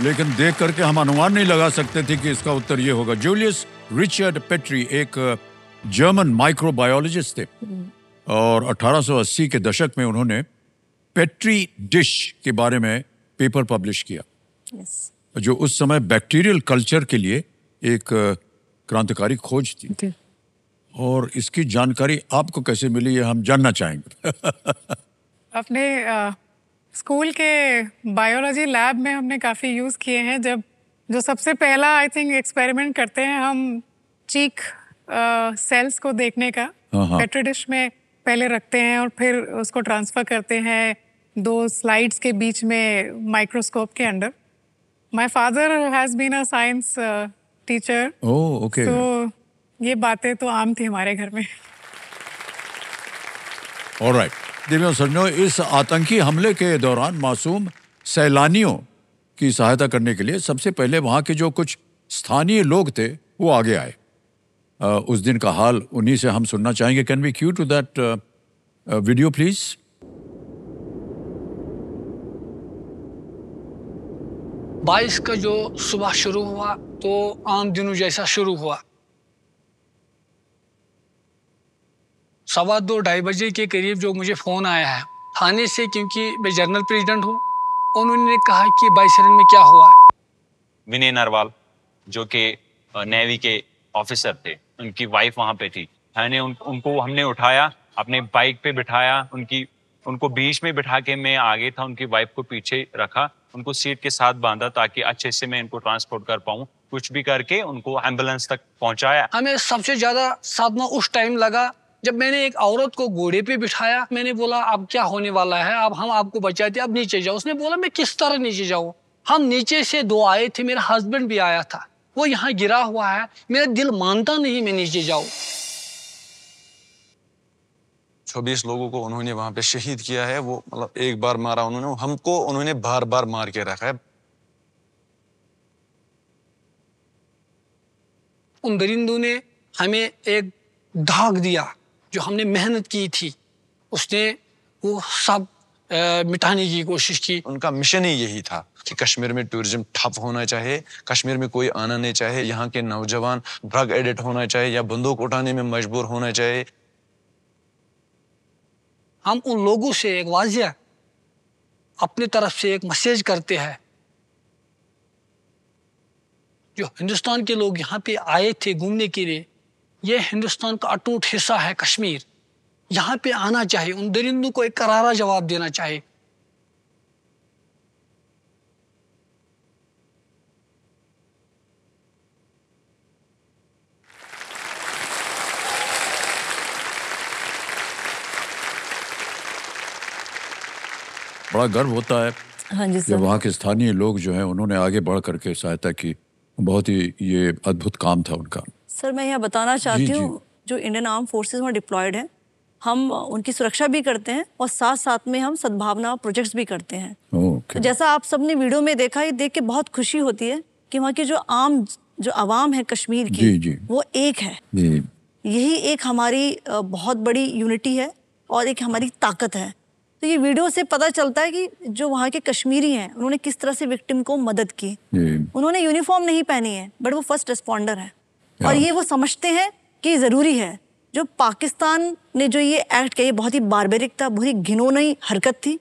लेकिन देख करके हम अनुमान नहीं लगा सकते थे कि इसका उत्तर ये होगा। जूलियस रिचर्ड पेट्री एक जर्मन माइक्रोबायोलॉजिस्ट थे और 1880 के दशक में उन्होंने पेट्री डिश के बारे में पेपर पब्लिश किया,
यस।
जो उस समय बैक्टीरियल कल्चर के लिए एक क्रांतिकारी खोज थी। और इसकी जानकारी आपको कैसे मिली, ये हम जानना चाहेंगे।
अपने स्कूल के बायोलॉजी लैब में हमने काफ़ी यूज़ किए हैं। जब जो सबसे पहला आई थिंक एक्सपेरिमेंट करते हैं हम चीक सेल्स को देखने का, पेट्री डिश में पहले रखते हैं और फिर उसको ट्रांसफ़र करते हैं 2 स्लाइड्स के बीच में माइक्रोस्कोप के under. My father has been a science teacher,
oh okay.
तो ये बातें तो आम थी हमारे घर में।
ऑलराइट, दिव्यांग सज्जनों, इस आतंकी हमले के दौरान मासूम सैलानियों की सहायता करने के लिए सबसे पहले वहां के जो कुछ स्थानीय लोग थे वो आगे आए। उस दिन का हाल उन्हीं से हम सुनना चाहेंगे। Can we cue to that video please?
22 का जो सुबह शुरू हुआ तो आम दिनों जैसा शुरू हुआ। 2:15-2:30 बजे के करीब जो मुझे फ़ोन आया है थाने से, क्योंकि मैं जनरल प्रेसिडेंट हूँ, उन्होंने कहा कि बाइसरन में क्या हुआ।
विनय नरवाल जो कि नेवी के ऑफिसर थे, उनकी वाइफ वहाँ पे थी। उनको हमने उठाया, अपने बाइक पे बिठाया, उनको बीच में बिठा के मैं आगे था, उनकी वाइफ को पीछे रखा, उनको सीट के साथ बांधा ताकि अच्छे से मैं इनको ट्रांसपोर्ट कर पाऊँ। कुछ भी करके उनको एम्बुलेंस तक पहुँचाया।
हमें सबसे ज़्यादा सदमा उस टाइम लगा जब मैंने एक औरत को घोड़े पे बिठाया। मैंने बोला अब क्या होने वाला है, अब हम आपको बचाते, अब नीचे जाओ। उसने बोला मैं किस तरह नीचे जाऊँ? हम नीचे से 2 आए थे, मेरा हस्बैंड भी आया था, वो यहाँ गिरा हुआ है, मेरा दिल मानता नहीं मैं नीचे जाऊँ।
26 लोगों को उन्होंने वहां पे शहीद किया है। वो मतलब एक बार मारा उन्होंने, हमको उन्होंने बार बार मार के रखा है।
उन दरिंदों ने हमें एक दाग दिया, जो हमने मेहनत की थी, उसने वो सब मिटाने की कोशिश की।
उनका मिशन ही यही था कि कश्मीर में टूरिज्म ठप होना चाहिए, कश्मीर में कोई आना नहीं चाहिए, यहाँ के नौजवान ड्रग एडिक्ट होना चाहिए या बंदूक उठाने में मजबूर होना चाहिए।
हम उन लोगों से एक वाजिया अपनी तरफ से एक मैसेज करते हैं। जो हिंदुस्तान के लोग यहाँ पे आए थे घूमने के लिए, ये हिंदुस्तान का अटूट हिस्सा है कश्मीर, यहाँ पे आना चाहिए। उन दरिंदों को एक करारा जवाब देना चाहिए।
बड़ा गर्व होता है
हाँ जी
जब
सर।
वहाँ के स्थानीय लोग जो हैं उन्होंने आगे बढ़ करके सहायता की। बहुत ही ये अद्भुत काम था उनका।
सर मैं यहाँ बताना चाहती
जी।
हूँ, जो इंडियन आर्म फोर्सेस में डिप्लॉयड हैं, हम उनकी सुरक्षा भी करते हैं और साथ साथ में हम सद्भावना प्रोजेक्ट्स भी करते हैं।
ओके।
तो जैसा आप सबने वीडियो में देखा, ये देख के बहुत खुशी होती है कि वहाँ की जो आवाम है कश्मीर की,
जी, जी।
वो एक है।
जी।
यही एक हमारी बहुत बड़ी यूनिटी है और एक हमारी ताकत है। तो ये वीडियो से पता चलता है कि जो वहाँ के कश्मीरी हैं उन्होंने किस तरह से विक्टिम को मदद की।
जी।
उन्होंने यूनिफॉर्म नहीं पहनी है बट वो फर्स्ट रिस्पॉन्डर है और
हाँ।
ये वो समझते हैं कि ज़रूरी है। जो पाकिस्तान ने जो ये एक्ट किया, ये बहुत ही बारबेरिक था, बहुत ही घिनौनी हरकत थी।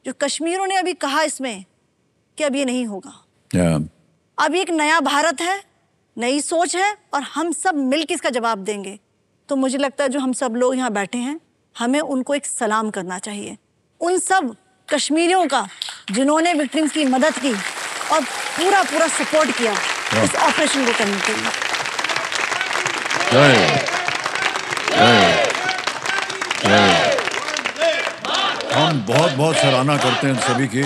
जो कश्मीरियों ने अभी कहा इसमें कि अब ये नहीं होगा,
या।
अब एक नया भारत है, नई सोच है और हम सब मिलकर इसका जवाब देंगे। तो मुझे लगता है जो हम सब लोग यहाँ बैठे हैं, हमें उनको एक सलाम करना चाहिए, उन सब कश्मीरियों का जिन्होंने विक्टिम्स की मदद की और पूरा पूरा सपोर्ट किया इस ऑपरेशन को करने के लिए।
हम बहुत बहुत सराहना करते हैं सभी की,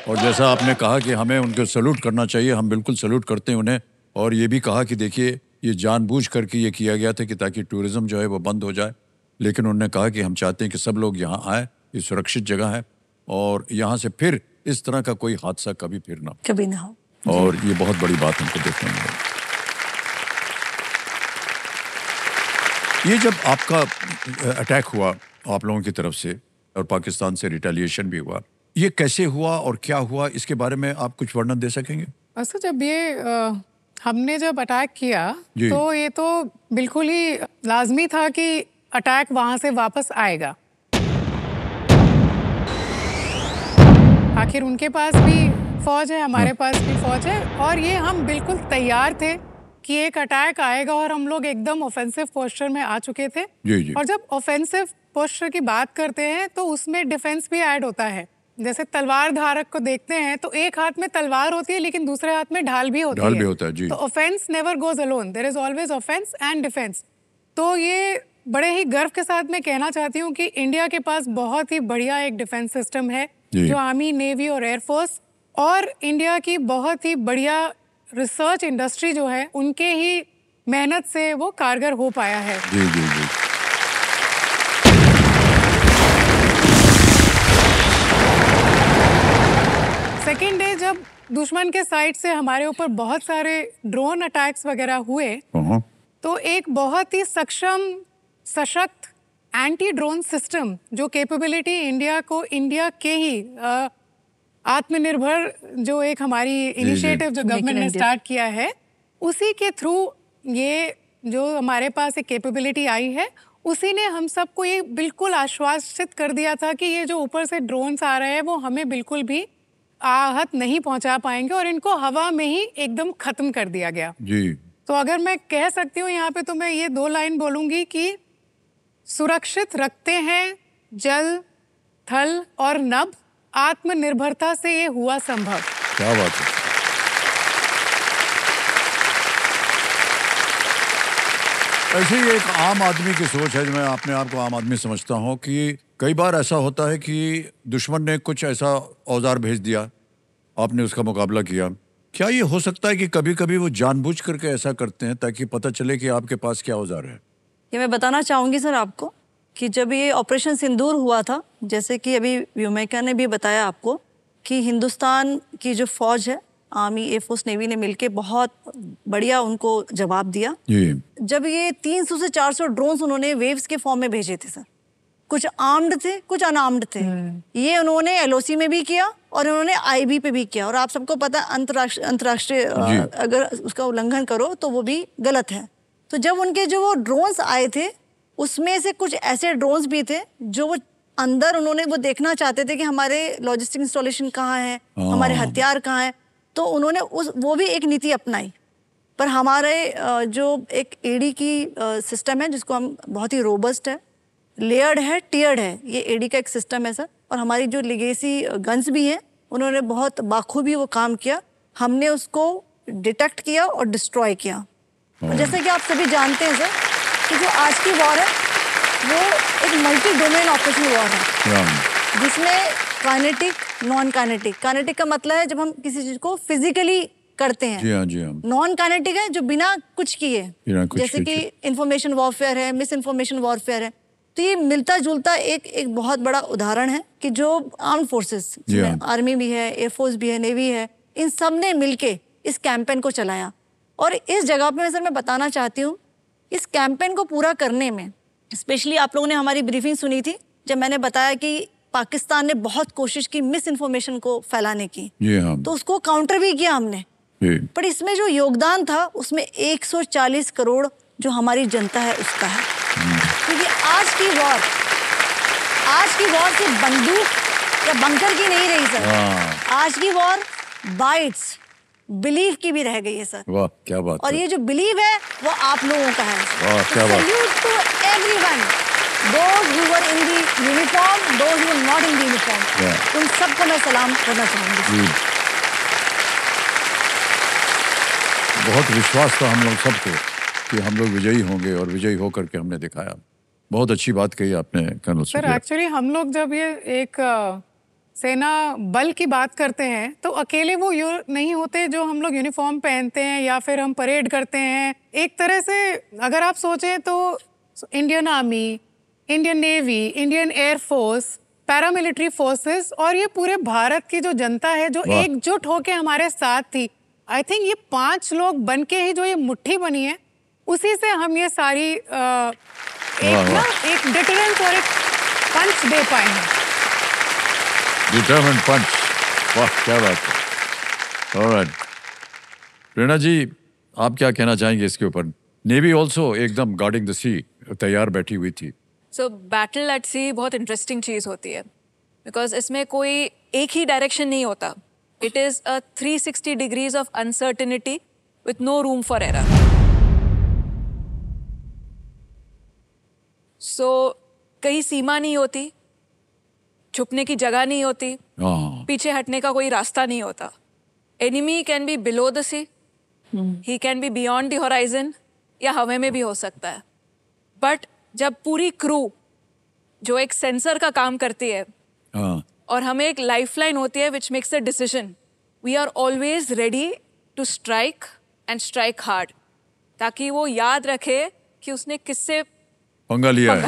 और जैसा आपने कहा कि हमें उनको सैल्यूट करना चाहिए, हम बिल्कुल सैल्यूट करते हैं उन्हें। और ये भी कहा कि देखिए ये जानबूझ करके ये किया गया था कि ताकि टूरिज्म जो है वो बंद हो जाए, लेकिन उन्होंने कहा कि हम चाहते हैं कि सब लोग यहाँ आए, ये सुरक्षित जगह है और यहाँ से फिर इस तरह का कोई हादसा कभी फिर ना
कभी ना हो।
और ये बहुत बड़ी बात हमको देखने में मिली। ये जब आपका अटैक हुआ आप लोगों की तरफ से और पाकिस्तान से रिटेलिएशन भी हुआ, ये कैसे हुआ और क्या हुआ, इसके बारे में आप कुछ वर्णन दे सकेंगे?
अच्छा, जब ये हमने जब अटैक किया तो ये तो बिल्कुल ही लाजमी था कि अटैक वहाँ से वापस आएगा। आखिर उनके पास भी फौज है, हमारे पास भी फौज है और ये हम बिल्कुल तैयार थे कि एक अटैक आएगा और हम लोग एकदम ऑफेंसिव पोस्चर में आ चुके थे।
जी।
और जब ऑफेंसिव पोस्चर की बात करते हैं तो उसमें डिफेंस भी ऐड होता है। जैसे तलवार धारक को देखते हैं तो एक हाथ में तलवार होती है लेकिन दूसरे हाथ में ढाल भी होती है।
ढाल भी होता है, जी।
तो offence never goes alone, there is always offence and defence. तो ये बड़े ही गर्व के साथ मैं कहना चाहती हूँ कि इंडिया के पास बहुत ही बढ़िया एक डिफेंस सिस्टम है जो आर्मी, नेवी और एयरफोर्स और इंडिया की बहुत ही बढ़िया रिसर्च इंडस्ट्री जो है उनके ही मेहनत से वो कारगर हो पाया है।
जी जी जी।
सेकेंड डे जब दुश्मन के साइड से हमारे ऊपर बहुत सारे ड्रोन अटैक्स वगैरह हुए तो एक बहुत ही सक्षम, सशक्त एंटी ड्रोन सिस्टम जो कैपेबिलिटी इंडिया को, इंडिया के ही आत्मनिर्भर जो एक हमारी इनिशिएटिव जो गवर्नमेंट ने स्टार्ट किया है, उसी के थ्रू ये जो हमारे पास एक कैपेबिलिटी आई है, उसी ने हम सबको ये बिल्कुल आश्वासित कर दिया था कि ये जो ऊपर से ड्रोन्स आ रहे हैं वो हमें बिल्कुल भी आहत नहीं पहुंचा पाएंगे और इनको हवा में ही एकदम खत्म कर दिया गया।
जी।
तो अगर मैं कह सकती हूँ यहाँ पे तो मैं ये 2 लाइन बोलूंगी कि सुरक्षित रखते हैं जल, थल और नभ, आत्मनिर्भरता से ये हुआ संभव।
क्या बात है। ऐसे ही एक आम आदमी की सोच है, जो मैं अपने आप को आम आदमी समझता हूँ, कि कई बार ऐसा होता है कि दुश्मन ने कुछ ऐसा औजार भेज दिया, आपने उसका मुकाबला किया। क्या ये हो सकता है कि कभी कभी वो जानबूझ करके ऐसा करते हैं ताकि पता चले कि आपके पास क्या औजार है?
ये मैं बताना चाहूँगी सर आपको कि जब ये ऑपरेशन सिंदूर हुआ था, जैसे कि अभी व्योमिका ने भी बताया आपको कि हिंदुस्तान की जो फौज है, आर्मी, एयरफोर्स, नेवी ने मिलके बहुत बढ़िया उनको जवाब दिया।
जी।
जब ये 300 से 400 ड्रोन्स उन्होंने वेव्स के फॉर्म में भेजे थे सर, कुछ आर्म्ड थे, कुछ अनआर्म्ड थे। ये उन्होंने एलओसी में भी किया और उन्होंने आईबी पे भी किया। और आप सबको पता है अंतर्राष्ट्रीय अगर उसका उल्लंघन करो तो वो भी गलत है। तो जब उनके जो वो ड्रोन्स आए थे, उसमें से कुछ ऐसे ड्रोन्स भी थे जो वो अंदर उन्होंने वो देखना चाहते थे कि हमारे लॉजिस्टिक इंस्टॉलेशन कहाँ है, हमारे हथियार कहाँ है। तो उन्होंने वो भी एक नीति अपनाई। पर हमारे जो एक एडी की सिस्टम है, जिसको हम बहुत ही रोबस्ट है, लेयर्ड है, टियर्ड है, ये एडी का एक सिस्टम है सर। और हमारी जो लेगेसी गन्स भी हैं, उन्होंने बहुत बाखूबी वो काम किया। हमने उसको डिटेक्ट किया और डिस्ट्रॉय किया। और जैसे कि आप सभी जानते हैं सर कि जो आज की वॉर है वो एक मल्टी डोमेन ऑपरेशन वॉर है। जिसमें काइनेटिक, नॉन काइनेटिक। काइनेटिक का मतलब है जब हम किसी चीज को फिजिकली करते हैं।
जी हाँ, जी हाँ।
नॉन काइनेटिक है जो बिना कुछ किए,
बिना कुछ
जैसे कि
किए।
इंफॉर्मेशन वॉरफेयर है, मिस इन्फॉर्मेशन वॉरफेयर है। तो ये मिलता जुलता एक बहुत बड़ा उदाहरण है कि जो आर्म फोर्सेस,
जी हाँ।
आर्मी भी है, एयरफोर्स भी है, नेवी है, इन सब ने मिलके इस कैंपेन को चलाया। और इस जगह पे सर मैं बताना चाहती हूँ, इस कैंपेन को पूरा करने में स्पेशली आप लोगों ने हमारी ब्रीफिंग सुनी थी जब मैंने बताया कि पाकिस्तान ने बहुत कोशिश की मिस इन्फॉर्मेशन को फैलाने की,
जी हाँ।
तो उसको काउंटर भी किया हमने।
जी।
पर इसमें जो योगदान था उसमें 140 करोड़ जो हमारी जनता है उसका है। क्योंकि आज की वॉर सिर्फ बंदूक या बंकर की नहीं रही सर। आज की वॉर बाइट्स, बिलीव की भी रह गई है सर।
वाह, क्या बात
और
है।
ये जो बिलीव है वो आप लोगों का है।
वाह, क्या बात।
Salute to everyone, those who were in the uniform, those who were not in the uniform, उन सबको मैं सलाम करना चाहूंगी।
जी। बहुत विश्वास था हम लोग सबको कि हम लोग विजयी होंगे और विजयी होकर के हमने दिखाया। बहुत अच्छी बात कही आपने कर्नल
सर।
सुखिया।
एक्चुअली हम लोग जब ये एक सेना बल की बात करते हैं तो अकेले वो नहीं होते जो हम लोग यूनिफॉर्म पहनते हैं या फिर हम परेड करते हैं। एक तरह से अगर आप सोचें तो Indian army, Indian navy, Indian air force, paramilitary forces और ये पूरे भारत की जो जनता है जो एकजुट होके हमारे साथ थी। आई थिंक ये 5 लोग बन के ही जो ये मुट्ठी बनी है, उसी से हम ये सारी एक डिटरेंस और एक पंच दे पाए हैं।
डिटरमेंट पंच। वाह, क्या बात है। ऑलराइट, प्रेरणा जी आप क्या कहना चाहेंगे इसके ऊपर? नेवी ऑल्सो एकदम गार्डिंग द सी तैयार बैठी हुई थी।
सो बैटल एट सी बहुत इंटरेस्टिंग चीज़ होती है बिकॉज इसमें कोई एक ही डायरेक्शन नहीं होता। It is a 360 degrees of uncertainty with no room for error. So कहीं सीमा नहीं होती, छुपने की जगह नहीं होती, पीछे हटने का कोई रास्ता नहीं होता। Enemy can be below the sea, he can be beyond the horizon, या हवा में भी हो सकता है। बट जब पूरी क्रू जो एक सेंसर का काम करती है और हमें एक लाइफलाइन होती है which makes a decision, we are always ready to strike and strike hard, ताकि वो याद रखे कि उसने किससे
पंगा लिया है।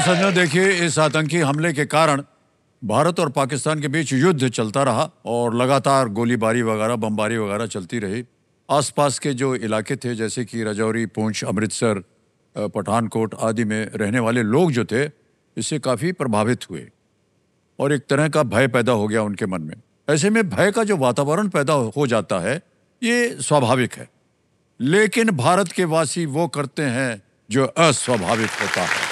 सज्जनों देखिए, इस आतंकी हमले के कारण भारत और पाकिस्तान के बीच युद्ध चलता रहा और लगातार गोलीबारी वगैरह, बमबारी वगैरह चलती रही। आसपास के जो इलाके थे जैसे कि राजौरी, पुंछ, अमृतसर, पठानकोट आदि में रहने वाले लोग जो थे इससे काफ़ी प्रभावित हुए और एक तरह का भय पैदा हो गया उनके मन में। ऐसे में भय का जो वातावरण पैदा हो जाता है ये स्वाभाविक है, लेकिन भारत के वासी वो करते हैं जो अस्वाभाविक होता है।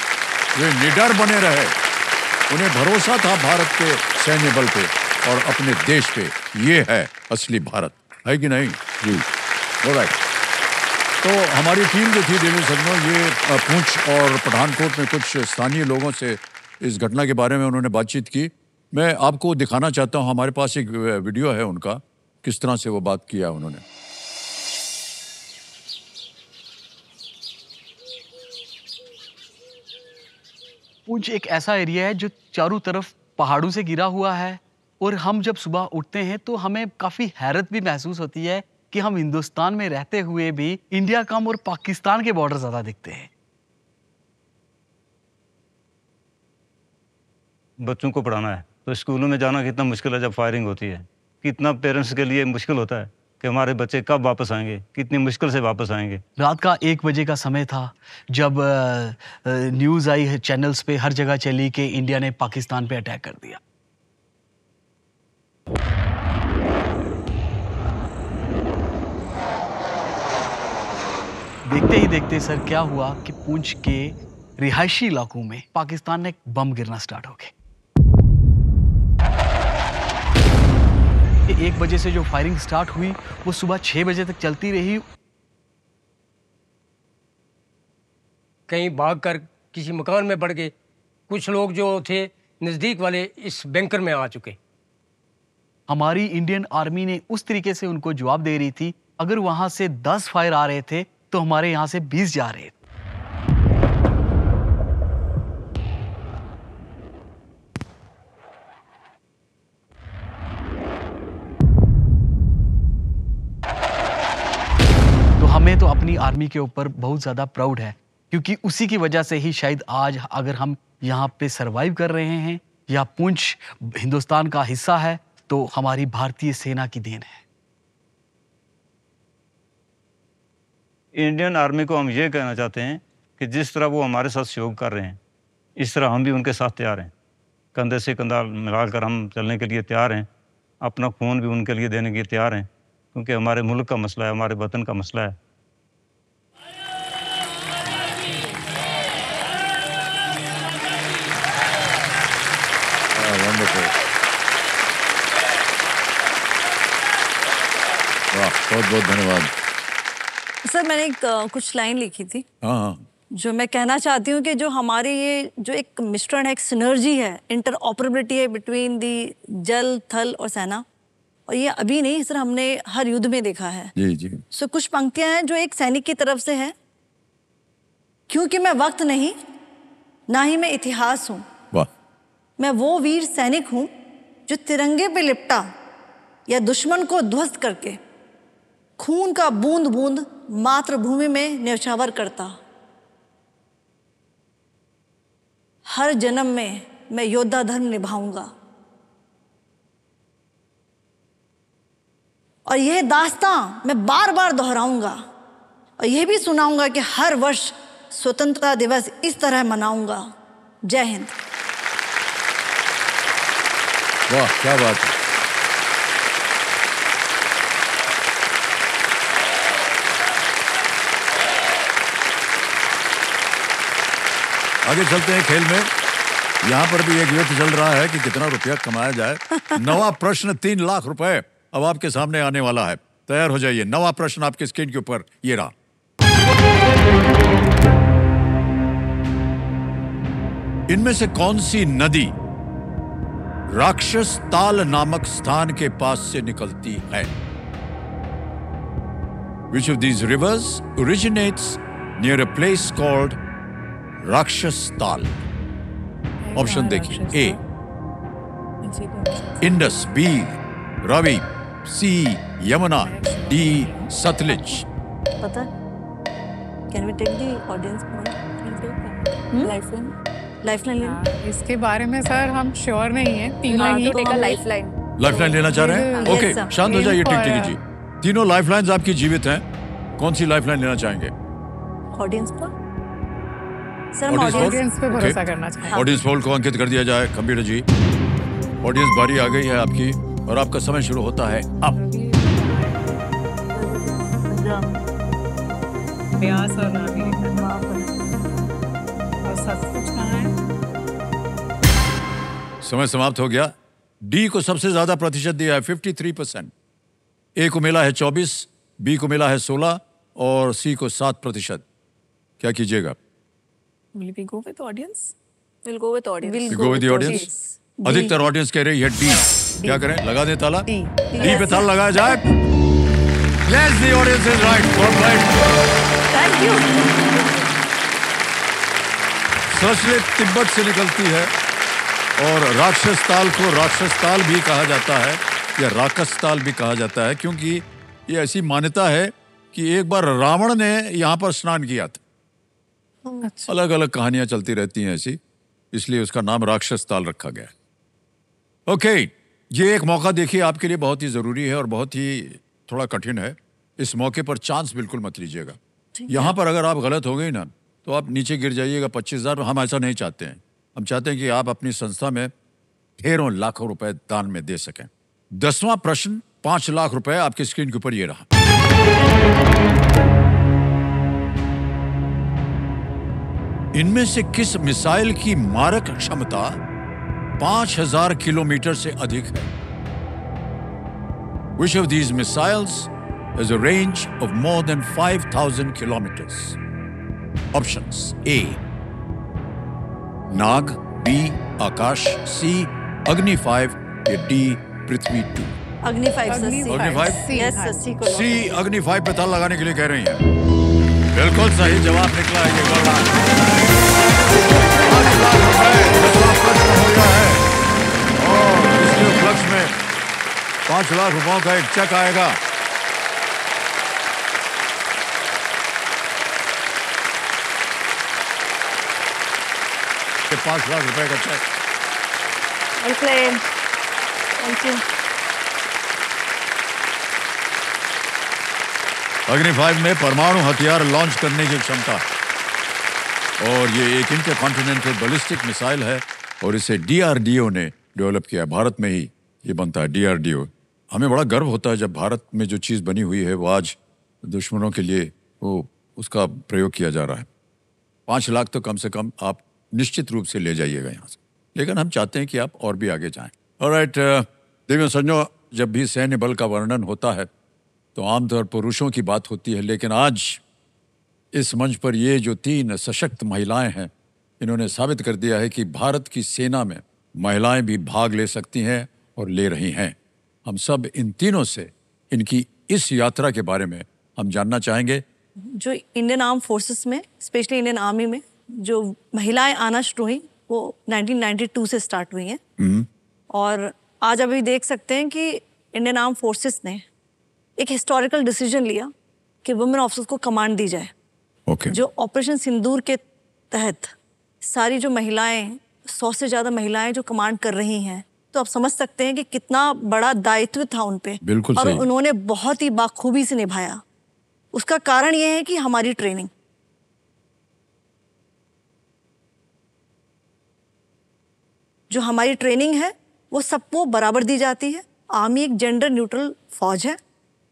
वे निडर बने रहे, उन्हें भरोसा था भारत के सैन्य बल पे और अपने देश पे। ये है असली भारत, है कि नहीं जी? ऑलराइट, तो हमारी टीम जो थी देवी सज्जनों, ये पुंछ और पठानकोट में कुछ स्थानीय लोगों से इस घटना के बारे में उन्होंने बातचीत की। मैं आपको दिखाना चाहता हूँ, हमारे पास एक वीडियो है उनका, किस तरह से वो बात किया उन्होंने।
पुंछ एक ऐसा एरिया है जो चारों तरफ पहाड़ों से घिरा हुआ है और हम जब सुबह उठते हैं तो हमें काफ़ी हैरत भी महसूस होती है कि हम हिंदुस्तान में रहते हुए भी इंडिया कम और पाकिस्तान के बॉर्डर ज़्यादा दिखते हैं।
बच्चों को पढ़ाना है तो स्कूलों में जाना कितना मुश्किल है जब फायरिंग होती है। कितना पेरेंट्स के लिए मुश्किल होता है कि हमारे बच्चे कब वापस आएंगे, कितनी मुश्किल से वापस आएंगे।
रात का 1 बजे का समय था जब न्यूज़ आई है, चैनल्स पे हर जगह चली कि इंडिया ने पाकिस्तान पे अटैक कर दिया। देखते ही देखते सर क्या हुआ कि पुंछ के रिहायशी इलाकों में पाकिस्तान ने बम गिरना स्टार्ट हो गए। 1 बजे से जो फायरिंग स्टार्ट हुई वो सुबह 6 बजे तक चलती रही।
कहीं भागकर किसी मकान में बढ़ गए, कुछ लोग जो थे नज़दीक वाले इस बैंकर में आ चुके।
हमारी इंडियन आर्मी ने उस तरीके से उनको जवाब दे रही थी, अगर वहां से 10 फायर आ रहे थे तो हमारे यहाँ से 20 जा रहे थे। तो हमें तो अपनी आर्मी के ऊपर बहुत ज़्यादा प्राउड है, क्योंकि उसी की वजह से ही शायद आज अगर हम यहाँ पे सरवाइव कर रहे हैं या पुंछ हिंदुस्तान का हिस्सा है, तो हमारी भारतीय सेना की देन है।
इंडियन आर्मी को हम ये कहना चाहते हैं कि जिस तरह वो हमारे साथ सहयोग कर रहे हैं, इस तरह हम भी उनके साथ तैयार हैं। कंधे से कंधा मिलाकर हम चलने के लिए तैयार हैं। अपना खून भी उनके लिए देने के लिए तैयार हैं, क्योंकि हमारे मुल्क का मसला है, हमारे वतन का मसला है।
बहुत बहुत धन्यवाद
सर। मैंने एक कुछ लाइन लिखी थी।
हाँ,
जो मैं कहना चाहती हूँ कि जो हमारे ये जो एक मिश्रण है, एक सिनर्जी है, इंटर ऑपरेबिलिटी है बिटवीन दी जल, थल और सेना, और ये अभी नहीं सर, हमने हर युद्ध में देखा है।
जी जी।
सो कुछ पंक्तियां हैं जो एक सैनिक की तरफ से है। क्योंकि मैं वक्त नहीं, ना ही मैं इतिहास हूँ,
वाह।
मैं वो वीर सैनिक हूँ जो तिरंगे पे लिपटा या दुश्मन को ध्वस्त करके खून का बूंद बूंद मातृभूमि में न्यौछावर करता। हर जन्म में मैं योद्धा धर्म निभाऊंगा, और यह दास्तां मैं बार बार दोहराऊंगा, और यह भी सुनाऊंगा कि हर वर्ष स्वतंत्रता दिवस इस तरह मनाऊंगा। जय हिंद।
वाह, क्या बात है। आगे चलते हैं खेल में। यहाँ पर भी एक युद्ध चल रहा है कि कितना रुपया कमाया जाए। नवा प्रश्न 3 लाख रुपए अब आपके सामने आने वाला है। तैयार हो जाइए। नवा प्रश्न आपके स्क्रीन के ऊपर ये रहा। इनमें से कौन सी नदी राक्षस ताल नामक स्थान के पास से निकलती है? Which of these rivers originates near a place called राक्षस ताल? ऑप्शन देखिए। ए इंडस, बी रावी, सी यमुना, डी सतलुज।
पता? Can we take the audience point? Lifeline
इसके बारे में सर हम श्योर नहीं है। तीनों ही
लाइफलाइन
लेना चाह रहे हैं? ओके, शांत हो जाइए। टिक टिक जी। तीनों लाइफलाइंस आपकी जीवित हैं। कौन सी लाइफलाइन लेना चाहेंगे?
ऑडियंस पर सर, हम
ऑडियंस पे भरोसा करना चाहते हैं।
ऑडियंस पोल को अंकित कर दिया जाए। कंप्यूटर जी, ऑडियंस बारी आ गई है आपकी और आपका समय शुरू होता है अब।
ब्यास और नाभी और सचमुच कहाँ है?
समय समाप्त हो गया। डी को सबसे ज्यादा प्रतिशत दिया है 53%। ए को मिला है 24, बी को मिला है 16 और सी को 7%। क्या कीजिएगा?
Will we go with audience?
We'll go with audience.
You go with the audience? अधिकतर ऑडियंस कह रही है डी। क्या करें? लगा दें ताला? डी पे ताला लगाया जाए। Yes, the audience is right. Well played.
Thank you.
Saraswati Tibet से निकलती है और राक्षस ताल को राक्षस ताल भी कहा जाता है या राक्षस ताल भी कहा जाता है, क्योंकि ये ऐसी मान्यता है कि एक बार रावण ने यहाँ पर स्नान किया था।
अच्छा।
अलग अलग कहानियां चलती रहती हैं ऐसी, इसलिए उसका नाम राक्षस ताल रखा गया। ओके, ये एक मौका देखिए आपके लिए बहुत ही जरूरी है और बहुत ही थोड़ा कठिन है। इस मौके पर चांस बिल्कुल मत लीजिएगा। यहाँ पर अगर आप गलत हो गई ना तो आप नीचे गिर जाइएगा 25,000। हम ऐसा नहीं चाहते हैं। हम चाहते हैं कि आप अपनी संस्था में ढेरों लाखों रुपए दान में दे सकें। 10वां प्रश्न 5 लाख रुपए आपके स्क्रीन के ऊपर ये रहा। इनमें से किस मिसाइल की मारक क्षमता 5,000 किलोमीटर से अधिक है? Which of these missiles has a range of more than 5,000 kilometers? Options: A. Nag, B. Akash, C. अग्नि 5 या D. पृथ्वी 2।
अग्नि 5 सर।
अग्नि 5?
यस सर, सी को।
C अग्नि 5 पे ताला लगाने के लिए कह रही हैं। बिल्कुल सही जवाब निकला है। ये 5 लाख रुपए 10वां प्रश्न हो गया है और इसके उपलक्ष्य में 5 लाख रुपयों का एक चेक आएगा। ये 5 लाख रुपए का check.
Well played. Thank you.
अग्नि 5 में परमाणु हथियार लॉन्च करने की क्षमता और ये एक इंटरकॉन्टिनेंटल बैलिस्टिक मिसाइल है और इसे डीआरडीओ ने डेवलप किया। भारत में ही ये बनता है डीआरडीओ। हमें बड़ा गर्व होता है जब भारत में जो चीज़ बनी हुई है वो आज दुश्मनों के लिए वो उसका प्रयोग किया जा रहा है। 5 लाख तो कम से कम आप निश्चित रूप से ले जाइएगा यहाँ से, लेकिन हम चाहते हैं कि आप और भी आगे जाएं। ऑलराइट देवियों सज्जनों, जब भी सैन्य बल का वर्णन होता है तो आमतौर पर पुरुषों की बात होती है, लेकिन आज इस मंच पर ये जो 3 सशक्त महिलाएं हैं, इन्होंने साबित कर दिया है कि भारत की सेना में महिलाएं भी भाग ले सकती हैं और ले रही हैं। हम सब इन तीनों से इनकी इस यात्रा के बारे में हम जानना चाहेंगे।
जो इंडियन आर्म फोर्सेस में, स्पेशली इंडियन आर्मी में जो महिलाएं आना शुरू हुई वो 1992 से स्टार्ट हुई हैं और आज अभी देख सकते हैं कि इंडियन आर्म फोर्सेस ने एक हिस्टोरिकल डिसीजन लिया कि वुमेन ऑफिसर्स को कमांड दी जाए। जो ऑपरेशन सिंदूर के तहत सारी जो महिलाएं, 100 से ज़्यादा महिलाएं जो कमांड कर रही हैं, तो आप समझ सकते हैं कि कितना बड़ा दायित्व था उन पे और उन्होंने बहुत ही बाखूबी से निभाया। उसका कारण ये है कि हमारी ट्रेनिंग, जो हमारी ट्रेनिंग है वो सबको बराबर दी जाती है। आर्मी एक जेंडर न्यूट्रल फौज है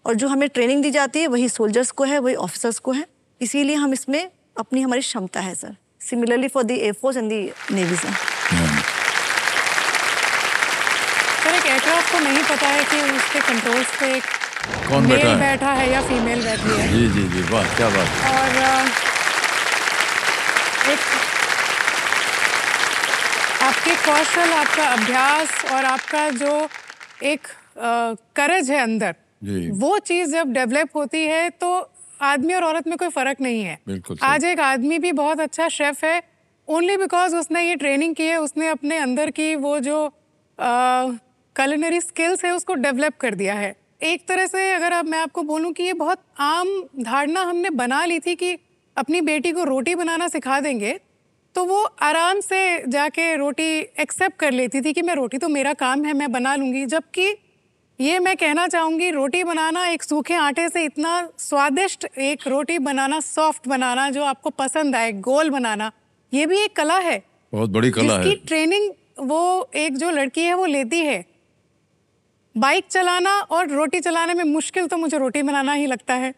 और जो हमें ट्रेनिंग दी जाती है वही सोल्जर्स को है, वही ऑफिसर्स को है। इसीलिए हम इसमें अपनी हमारी क्षमता है sir. Similarly for the air force and the navy sir.
Sir एक एयरक्राफ्ट को नहीं पता है कि उसके कंट्रोल्स पे एक
कौन
मेल बैठा है या फीमेल बैठी है।
जी जी जी, वाह क्या बात।
और एक आपकी कौशल, आपका अभ्यास और आपका जो एक करेज है अंदर, वो चीज़ जब डेवलप होती है तो आदमी और औरत में कोई फर्क नहीं है। आज एक आदमी भी बहुत अच्छा शेफ है ओनली बिकॉज उसने ये ट्रेनिंग की है, उसने अपने अंदर की वो जो कलिनरी स्किल्स है उसको डेवलप कर दिया है। एक तरह से अगर अब मैं आपको बोलूं कि ये बहुत आम धारणा हमने बना ली थी कि अपनी बेटी को रोटी बनाना सिखा देंगे तो वो आराम से जाके रोटी एक्सेप्ट कर लेती थी कि मैं रोटी तो मेरा काम है, मैं बना लूँगी। जबकि ये मैं कहना चाहूँगी, रोटी बनाना एक सूखे आटे से इतना स्वादिष्ट एक रोटी बनाना, सॉफ्ट बनाना जो आपको पसंद आए, गोल बनाना, ये भी एक कला है,
बहुत बड़ी कला है।
जिसकी ट्रेनिंग वो एक जो लड़की है वो लेती है। बाइक चलाना और रोटी चलाने में मुश्किल तो मुझे रोटी बनाना ही लगता है।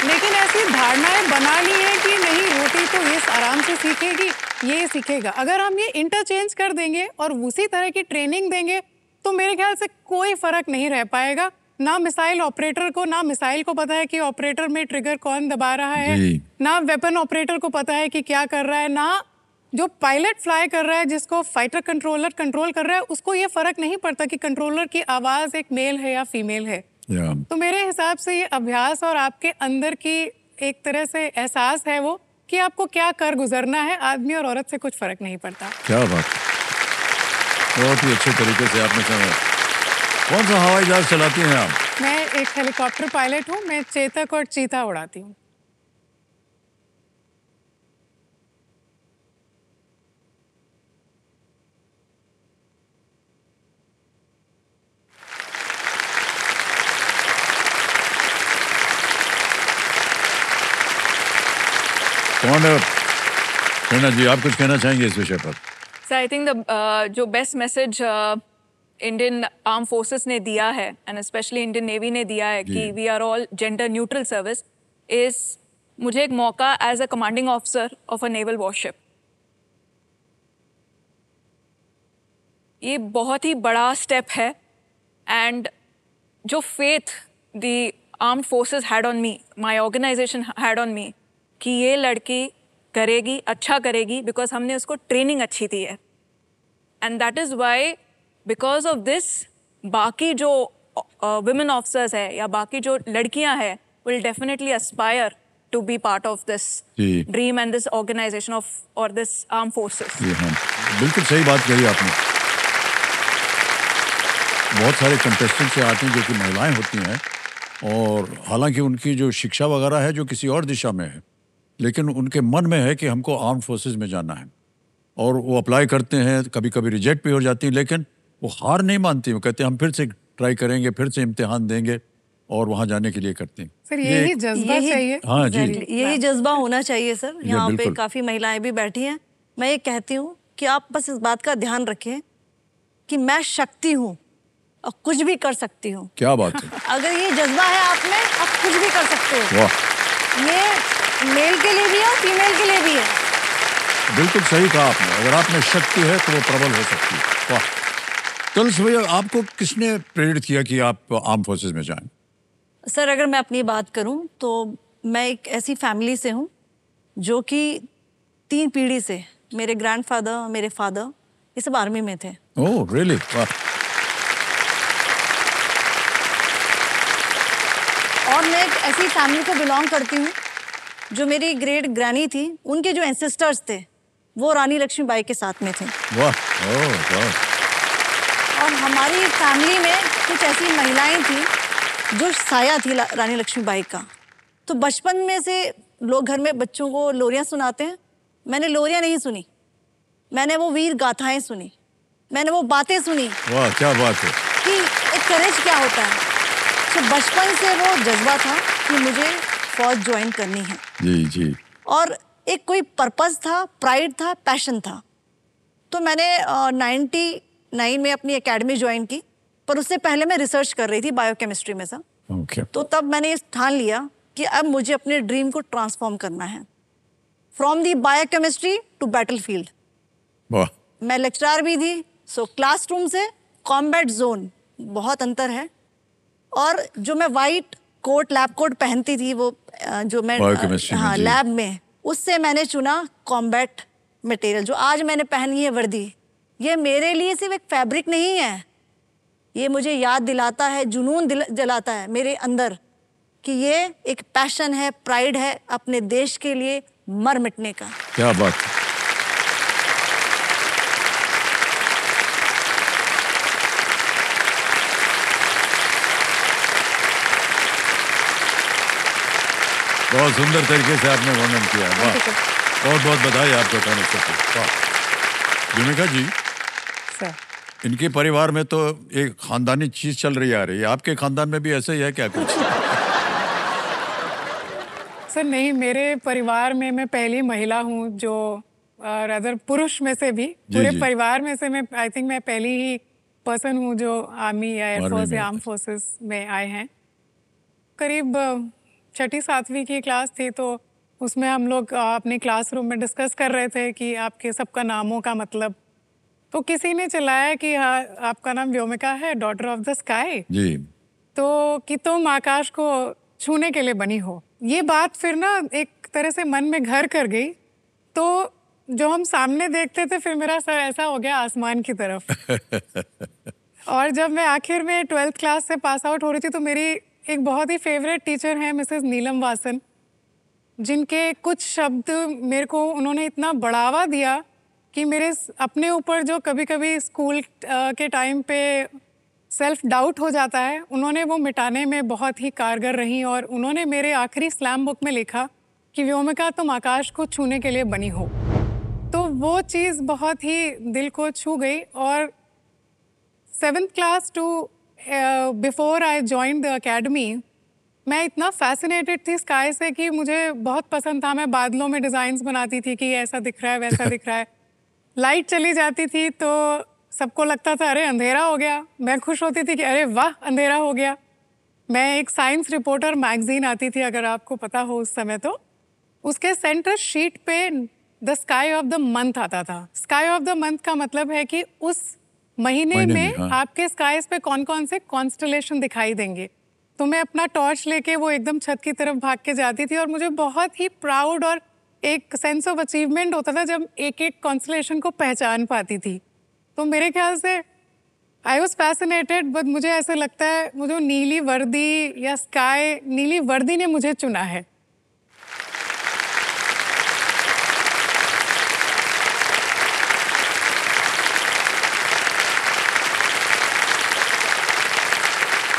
लेकिन ऐसी धारणाएं बना ली है कि नहीं, रोटी तो ये आराम से सीखेगी, ये सीखेगा। अगर हम ये इंटरचेंज कर देंगे और उसी तरह की ट्रेनिंग देंगे तो मेरे ख्याल से कोई फर्क नहीं रह पाएगा। ना मिसाइल ऑपरेटर को, ना मिसाइल को पता है कि ऑपरेटर में ट्रिगर कौन दबा रहा है, ना वेपन ऑपरेटर को पता है कि क्या कर रहा है, ना जो पायलट फ्लाई कर रहा है, जिसको फाइटर कंट्रोलर कंट्रोल कर रहा है, उसको ये फर्क नहीं पड़ता कि कंट्रोलर की आवाज़ एक मेल है या फीमेल है। तो मेरे हिसाब से ये अभ्यास और आपके अंदर की एक तरह से एहसास है वो कि आपको क्या कर गुजरना है। आदमी और औरत से कुछ फर्क नहीं पड़ता।
क्या बात, बहुत ही अच्छे तरीके से आपने समझा। कौन सा हवाई जहाज चलाती हैं आप?
मैं एक हेलीकॉप्टर पायलट हूँ। मैं चेतक और चीता उड़ाती हूँ।
कौन जी, आप कुछ कहना चाहेंगे इस विषय पर?
सर आई थिंक जो best message Indian arm forces ने दिया है एंड स्पेशली इंडियन नेवी ने दिया है कि we are all gender neutral service, is मुझे एक मौका as a commanding officer of a naval warship, ये बहुत ही बड़ा स्टेप है। एंड जो faith the armed forces had on me, my organisation had on me, कि ये लड़की करेगी, अच्छा करेगी, बिकॉज हमने उसको ट्रेनिंग अच्छी दी है। And that is why because of this बाकी जो women officers है या बाकी जो लड़कियां हैं will definitely aspire to be part of this
ji.
dream and this organization of or this armed forces.
जी हाँ, बिल्कुल सही बात कही आपने। बहुत सारे कंटेस्टेंट से आते हैं जो कि महिलाएं होती हैं, और हालांकि उनकी जो शिक्षा वगैरह है जो किसी और दिशा में है, लेकिन उनके मन में है कि हमको आर्म फोर्सेस में जाना है, और वो अप्लाई करते हैं, कभी कभी रिजेक्ट भी हो जाती हैं, लेकिन वो हार नहीं मानती। वो कहते हैं हम फिर से ट्राई करेंगे, फिर से इम्तिहान देंगे, और वहाँ जाने के लिए करते हैं।
सर यही जज्बा चाहिए।
हाँ जी,
यही जज्बा होना चाहिए सर। यहाँ पे
बिल्कुल।
काफ़ी महिलाएं भी बैठी हैं। मैं ये कहती हूँ कि आप बस इस बात का ध्यान रखें कि मैं शक्ति हूँ और कुछ भी कर सकती हूँ।
क्या बात है।
अगर ये जज्बा है आप में, आप कुछ भी कर सकते हो।
वाह,
ये मेल के लिए भी है और फीमेल के लिए भी है।
बिल्कुल सही कहा आपने। अगर आप में शक्ति है तो वो प्रबल हो सकती है। वाह। तुलसी भैया, आपको किसने प्रेरित किया कि आप आर्म फोर्सेस में जाएं?
सर अगर मैं अपनी बात करूं तो मैं एक ऐसी फैमिली से हूं जो कि 3 पीढ़ी से, मेरे ग्रैंडफादर, मेरे फादर, ये सब आर्मी में थे।
Oh really? वाह।
और मैं एक ऐसी फैमिली को बिलोंग करती हूँ जो मेरी ग्रेट ग्रैनी थी, उनके जो एंसेस्टर्स थे वो रानी लक्ष्मीबाई के साथ में थे।
वाह, ओह वाह।
और हमारी फैमिली में कुछ ऐसी महिलाएं थी जो साया थी रानी लक्ष्मीबाई का। तो बचपन में से लोग घर में बच्चों को लोरियां सुनाते हैं। मैंने लोरियां नहीं सुनी, मैंने वो वीर गाथाएं सुनी, मैंने वो बातें सुनी।
वाह, क्या बात है।
कि एक करेज क्या होता है। तो बचपन से वो जज्बा था कि मुझे फौज ज्वाइन करनी है।
जी जी।
और एक कोई पर्पस था, प्राइड था, पैशन था। तो मैंने 99 में अपनी एकेडमी ज्वाइन की, पर उससे पहले मैं रिसर्च कर रही थी बायोकेमिस्ट्री में सर।
ओके।
तो तब मैंने ये ठान लिया कि अब मुझे अपने ड्रीम को ट्रांसफॉर्म करना है, from the biochemistry to battlefield.
वाह।
मैं लेक्चरर भी थी, सो क्लासरूम से कॉम्बैट जोन बहुत अंतर है। और जो मैं वाइट कोट, लैब कोट पहनती थी, वो जो मैं हाँ लैब में, उससे मैंने चुना कॉम्बैट मटेरियल। जो आज मैंने पहनी है वर्दी, ये मेरे लिए सिर्फ एक फैब्रिक नहीं है, ये मुझे याद दिलाता है, जुनून दिलाता है मेरे अंदर कि ये एक पैशन है, प्राइड है अपने देश के लिए मर मिटने का।
क्या बात है। बहुत सुंदर तरीके से आपने वर्णन किया। वाह, बहुत बहुत बधाई आपको कहने से। वाह। भूमिका जी,
सर
इनके परिवार में तो एक खानदानी चीज चल रही आ रही है, आपके खानदान में भी ऐसे ही है क्या कुछ?
सर नहीं, मेरे परिवार में मैं पहली महिला हूँ जो अदर पुरुष में से भी पूरे परिवार में से मैं आई थिंक मैं पहली ही पर्सन हूँ जो आर्मी या एयरफोर्स या आर्म फोर्सेस में आए हैं। करीब 6ठी 7वीं की क्लास थी, तो उसमें हम लोग अपने क्लासरूम में डिस्कस कर रहे थे कि आपके सबका नामों का मतलब। तो किसी ने चिल्लाया कि हाँ आपका नाम व्योमिका है, डॉटर ऑफ द स्काई
जी।
तो कि तुम आकाश को छूने के लिए बनी हो। ये बात फिर ना एक तरह से मन में घर कर गई। तो जो हम सामने देखते थे, फिर मेरा सर ऐसा हो गया आसमान की तरफ। और जब मैं आखिर में 12th क्लास से पास आउट हो रही थी, तो मेरी एक बहुत ही फेवरेट टीचर हैं मिसेस नीलम वासन, जिनके कुछ शब्द मेरे को उन्होंने इतना बढ़ावा दिया कि मेरे अपने ऊपर जो कभी कभी स्कूल के टाइम पे सेल्फ डाउट हो जाता है, उन्होंने वो मिटाने में बहुत ही कारगर रही। और उन्होंने मेरे आखिरी स्लैम बुक में लिखा कि व्योमिका तुम आकाश को छूने के लिए बनी हो। तो वो चीज़ बहुत ही दिल को छू गई। और 7th class to before I join the academy, मैं इतना फैसिनेटेड थी स्काई से कि मुझे बहुत पसंद था। मैं बादलों में डिज़ाइंस बनाती थी कि ऐसा दिख रहा है, वैसा दिख रहा है। लाइट चली जाती थी तो सबको लगता था अरे अंधेरा हो गया, मैं खुश होती थी कि अरे वाह अंधेरा हो गया। मैं एक साइंस रिपोर्टर मैगजीन आती थी, अगर आपको पता हो उस समय, तो उसके सेंटर शीट पे the sky of the month आता था। स्काई ऑफ द मंथ का मतलब है कि उस महीने में हाँ। आपके स्काईज पे कौन कौन से कॉन्स्टलेशन दिखाई देंगे। तो मैं अपना टॉर्च लेके वो एकदम छत की तरफ भाग के जाती थी, और मुझे बहुत ही प्राउड और एक सेंस ऑफ अचीवमेंट होता था जब एक एक कॉन्स्टलेशन को पहचान पाती थी। तो मेरे ख्याल से आई वॉज फैसिनेटेड, बट मुझे ऐसा लगता है मुझे नीली वर्दी या स्काई, नीली वर्दी ने मुझे चुना है।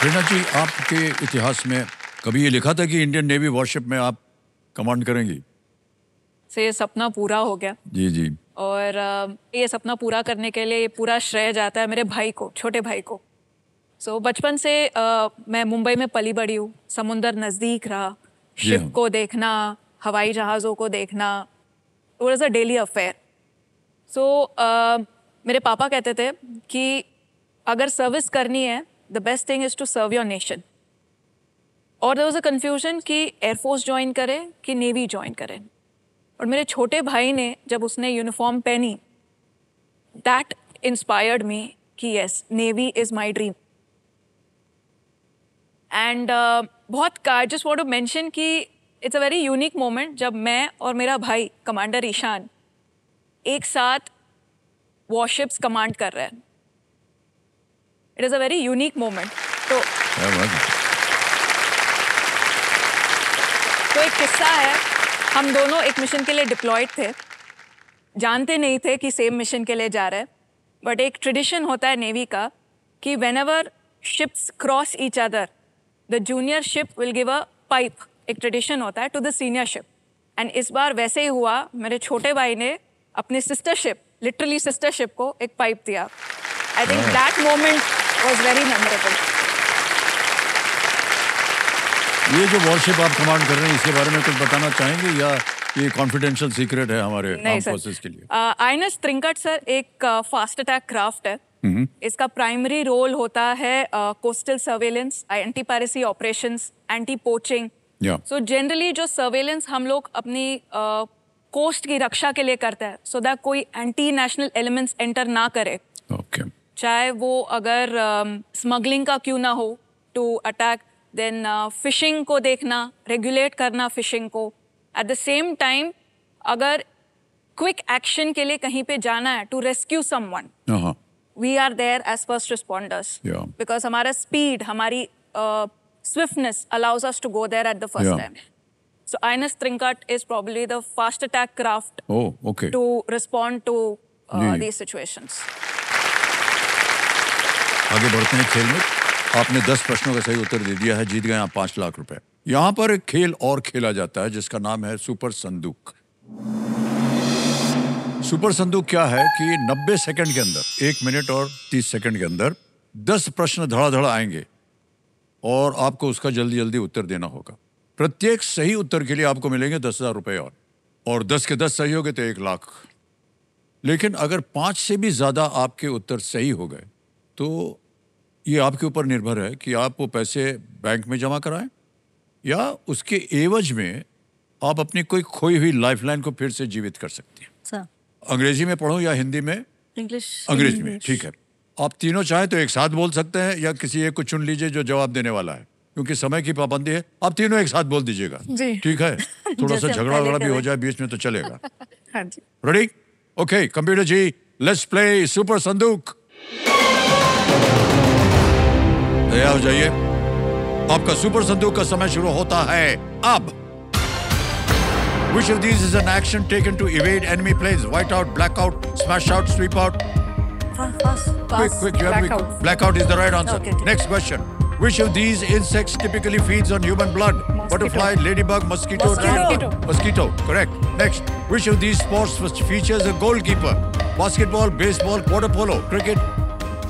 प्रेरणा जी, आपके इतिहास में कभी ये लिखा था कि इंडियन नेवी वॉरशिप में आप कमांड करेंगी?
से ये सपना पूरा हो गया।
जी जी।
और ये सपना पूरा करने के लिए पूरा श्रेय जाता है मेरे भाई को, छोटे भाई को। सो बचपन से मैं मुंबई में पली बड़ी हूँ, समुंदर नज़दीक रहा, शिप को देखना, हवाई जहाज़ों को देखना, it was a daily affair. So मेरे पापा कहते थे कि अगर सर्विस करनी है, the best thing is to serve your nation. और देयर वाज अ कन्फ्यूजन कि एयरफोर्स ज्वाइन करें कि नेवी ज्वाइन करें। और मेरे छोटे भाई ने जब उसने यूनिफॉर्म पहनी, दैट इंस्पायर्ड मी कि yes, navy is my dream. And बहुत I just want to mention कि it's a very unique moment जब मैं और मेरा भाई कमांडर ईशान एक साथ वॉरशिप्स कमांड कर रहे हैं। It is a very unique moment. तो एक किस्सा है, हम दोनों एक मिशन के लिए डिप्लॉयड थे, जानते नहीं थे कि सेम मिशन के लिए जा रहे हैं, बट एक ट्रेडिशन होता है नेवी का कि whenever ships cross each other, the junior ship will give a pipe, एक ट्रेडिशन होता है to the senior ship. And इस बार वैसे ही हुआ, मेरे छोटे भाई ने अपनी sister ship, literally sister ship को एक पाइप दिया। I think that moment was very memorable.
ये जो वॉरशिप आप कमांड कर रहे हैं, इसके बारे में कुछ बताना चाहेंगे या ये कॉन्फिडेंशियल सीक्रेट है हमारे आर्म फोर्सेस के लिए?
आईएनएस त्रिंकट सर एक फास्ट अटैक क्राफ्ट है। इसका प्राइमरी रोल होता है coastal surveillance, anti piracy operations, anti poaching. So generally जो सर्वेलेंस हम लोग अपनी कोस्ट की रक्षा के लिए करते हैं, सो दैट कोई एंटी नेशनल एलिमेंट्स एंटर ना करे। चाहे वो अगर स्मगलिंग का क्यों ना हो, टू अटैक, देन फिशिंग को देखना, रेगुलेट करना फिशिंग को। एट द सेम टाइम अगर क्विक एक्शन के लिए कहीं पे जाना है, to rescue someone, we are there as first responders, because हमारा स्पीड, हमारी swiftness allows us to go there at the first time. So INS Trincut is probably the fast attack craft to respond to these situations.
आगे बढ़ते हैं खेल में। आपने 10 प्रश्नों का सही उत्तर दे दिया है, जीत गए आप 5 लाख रुपए। यहाँ पर एक खेल और खेला जाता है जिसका नाम है सुपर संदूक। सुपर संदूक क्या है कि 90 सेकंड के अंदर, 1 मिनट और 30 सेकंड के अंदर 10 प्रश्न धड़ाधड़ आएंगे और आपको उसका जल्दी जल्दी उत्तर देना होगा। प्रत्येक सही उत्तर के लिए आपको मिलेंगे 10,000 रुपए और 10 के 10 सही हो गए तो 1 लाख। लेकिन अगर 5 से भी ज्यादा आपके उत्तर सही हो गए तो ये आपके ऊपर निर्भर है कि आप वो पैसे बैंक में जमा कराएं या उसके एवज में आप अपनी कोई खोई हुई लाइफलाइन को फिर से जीवित कर सकती हैं। अंग्रेजी में पढ़ूं या हिंदी में?
इंग्लिश।
अंग्रेजी में, ठीक है। आप तीनों चाहें तो एक साथ बोल सकते हैं या किसी एक को चुन लीजिए जो जवाब देने वाला है, क्योंकि समय की पाबंदी है। आप तीनों एक साथ बोल दीजिएगा, ठीक है? थोड़ा सा झगड़ा वगड़ा भी हो जाए बीच में तो चलेगा।
हाँ जी।
Ready? Okay computer ji, let's play super Sandook. तैयार हो जाइए, आपका सुपर संदूक का समय शुरू होता है अब। Which of these is an action taken to evade enemy planes? White out, black out, smash out, sweep out? Quick, you have to be. Blackout is the right answer. Next question. Which of these insects typically feeds on human blood? Butterfly, ladybug, mosquito. Mosquito, correct. Next. Which of these sports features a goalkeeper? Basketball, baseball, water polo, cricket?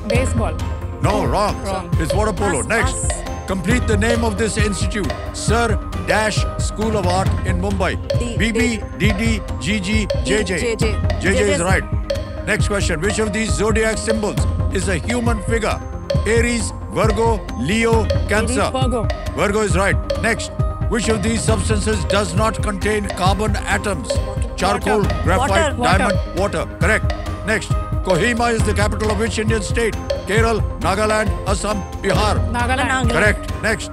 Baseball.
No, wrong. It's water polo. Next. Complete the name of this institute. Sir Dash School of Art in Mumbai. BB, DD, GG, JJ. JJ is right. Next question. Which of these zodiac symbols is a human figure? Aries, Virgo, Leo, Cancer. Virgo is right. Next. Which of these substances does not contain carbon atoms? Charcoal, graphite, diamond, water. Correct. Next. Kohima is the capital of which Indian state? Kerala, Nagaland, Assam, Bihar.
Nagaland.
Correct. Next.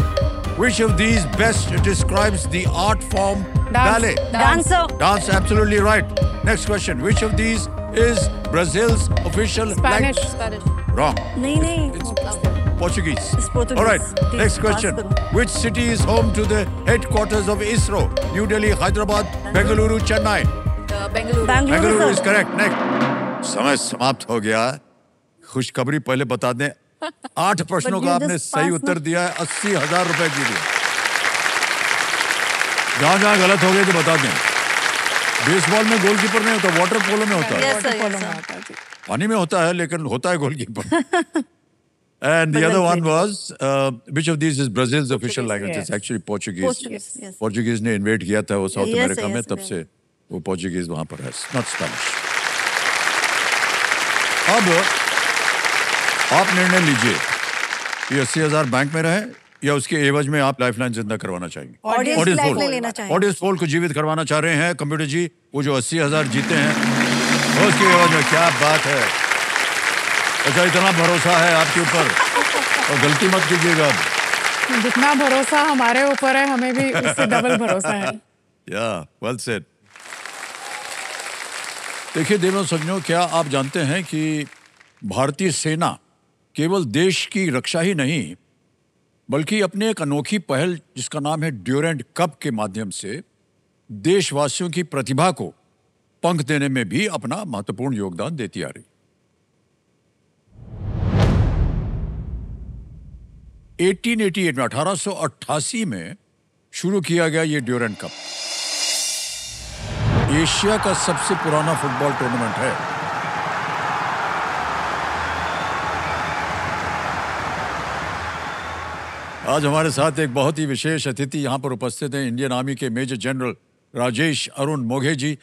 Which of these best describes the art form ballet?
Dancer.
Dance, absolutely right. Next question. Which of these is Brazil's official
Spanish.
language? Wrong.
नहीं
Portuguese.
It's Portuguese.
All right.
Please,
Next question.
pass करो।
Which city is home to the headquarters of ISRO? New Delhi, Hyderabad, Bengaluru, Chennai.
Bengaluru
Bengaluru is correct. Next. समय समाप्त हो गया। खुशखबरी पहले बता दें। 8 प्रश्नों
But
का
you
आपने
just
सही
passed
उत्तर
ना।
दिया है। 80,000 रुपए जीत गए। जहां गलत हो गए तो बता दें। बेसबॉल में गोलकीपर नहीं होता, वाटर पोलो में होता है।
Yes, sir, yes, sir.
पानी में होता है लेकिन होता है goalkeeper. And the
But
other
well
one
played.
was which of these is Brazil's official language?
yes.
It's actually Portuguese.
Portuguese, yes.
Portuguese ने इन्वेट किया था वो साउथ
Yes,
अमेरिका में,
yes,
तब
yes.
से वो पोर्चुगीज वहां पर है, नॉट स्पेनिश। अब आप निर्णय लीजिए कि 80,000 बैंक में रहे या उसके एवज में आप लाइफलाइन जिंदा करवाना चाहेंगे।
Audience
Audience
lifeline
poll.
लेना चाहेंगे।
ऑडियंस पोल को जीवित करवाना चाह रहे हैं कंप्यूटर जी। वो जो 80,000 जीते हैं उसके एवज में क्या बात है। अच्छा, इतना भरोसा है आपके ऊपर और गलती मत कीजिएगा अब।
जितना भरोसा हमारे ऊपर है, हमें भी उससे डबल भरोसा है।
या वेल सेड। देखिए देवों सज्जनों, क्या आप जानते हैं कि भारतीय सेना केवल देश की रक्षा ही नहीं बल्कि अपने एक अनोखी पहल जिसका नाम है ड्यूरेंट कप के माध्यम से देशवासियों की प्रतिभा को पंख देने में भी अपना महत्वपूर्ण योगदान देती आ रही। 1888 में 1888 में शुरू किया गया ये ड्यूरेंट कप एशिया का सबसे पुराना फुटबॉल टूर्नामेंट है। आज हमारे साथ एक बहुत ही विशेष अतिथि यहां पर उपस्थित हैं, इंडियन आर्मी के मेजर जनरल राजेश अरुण मोघे जी।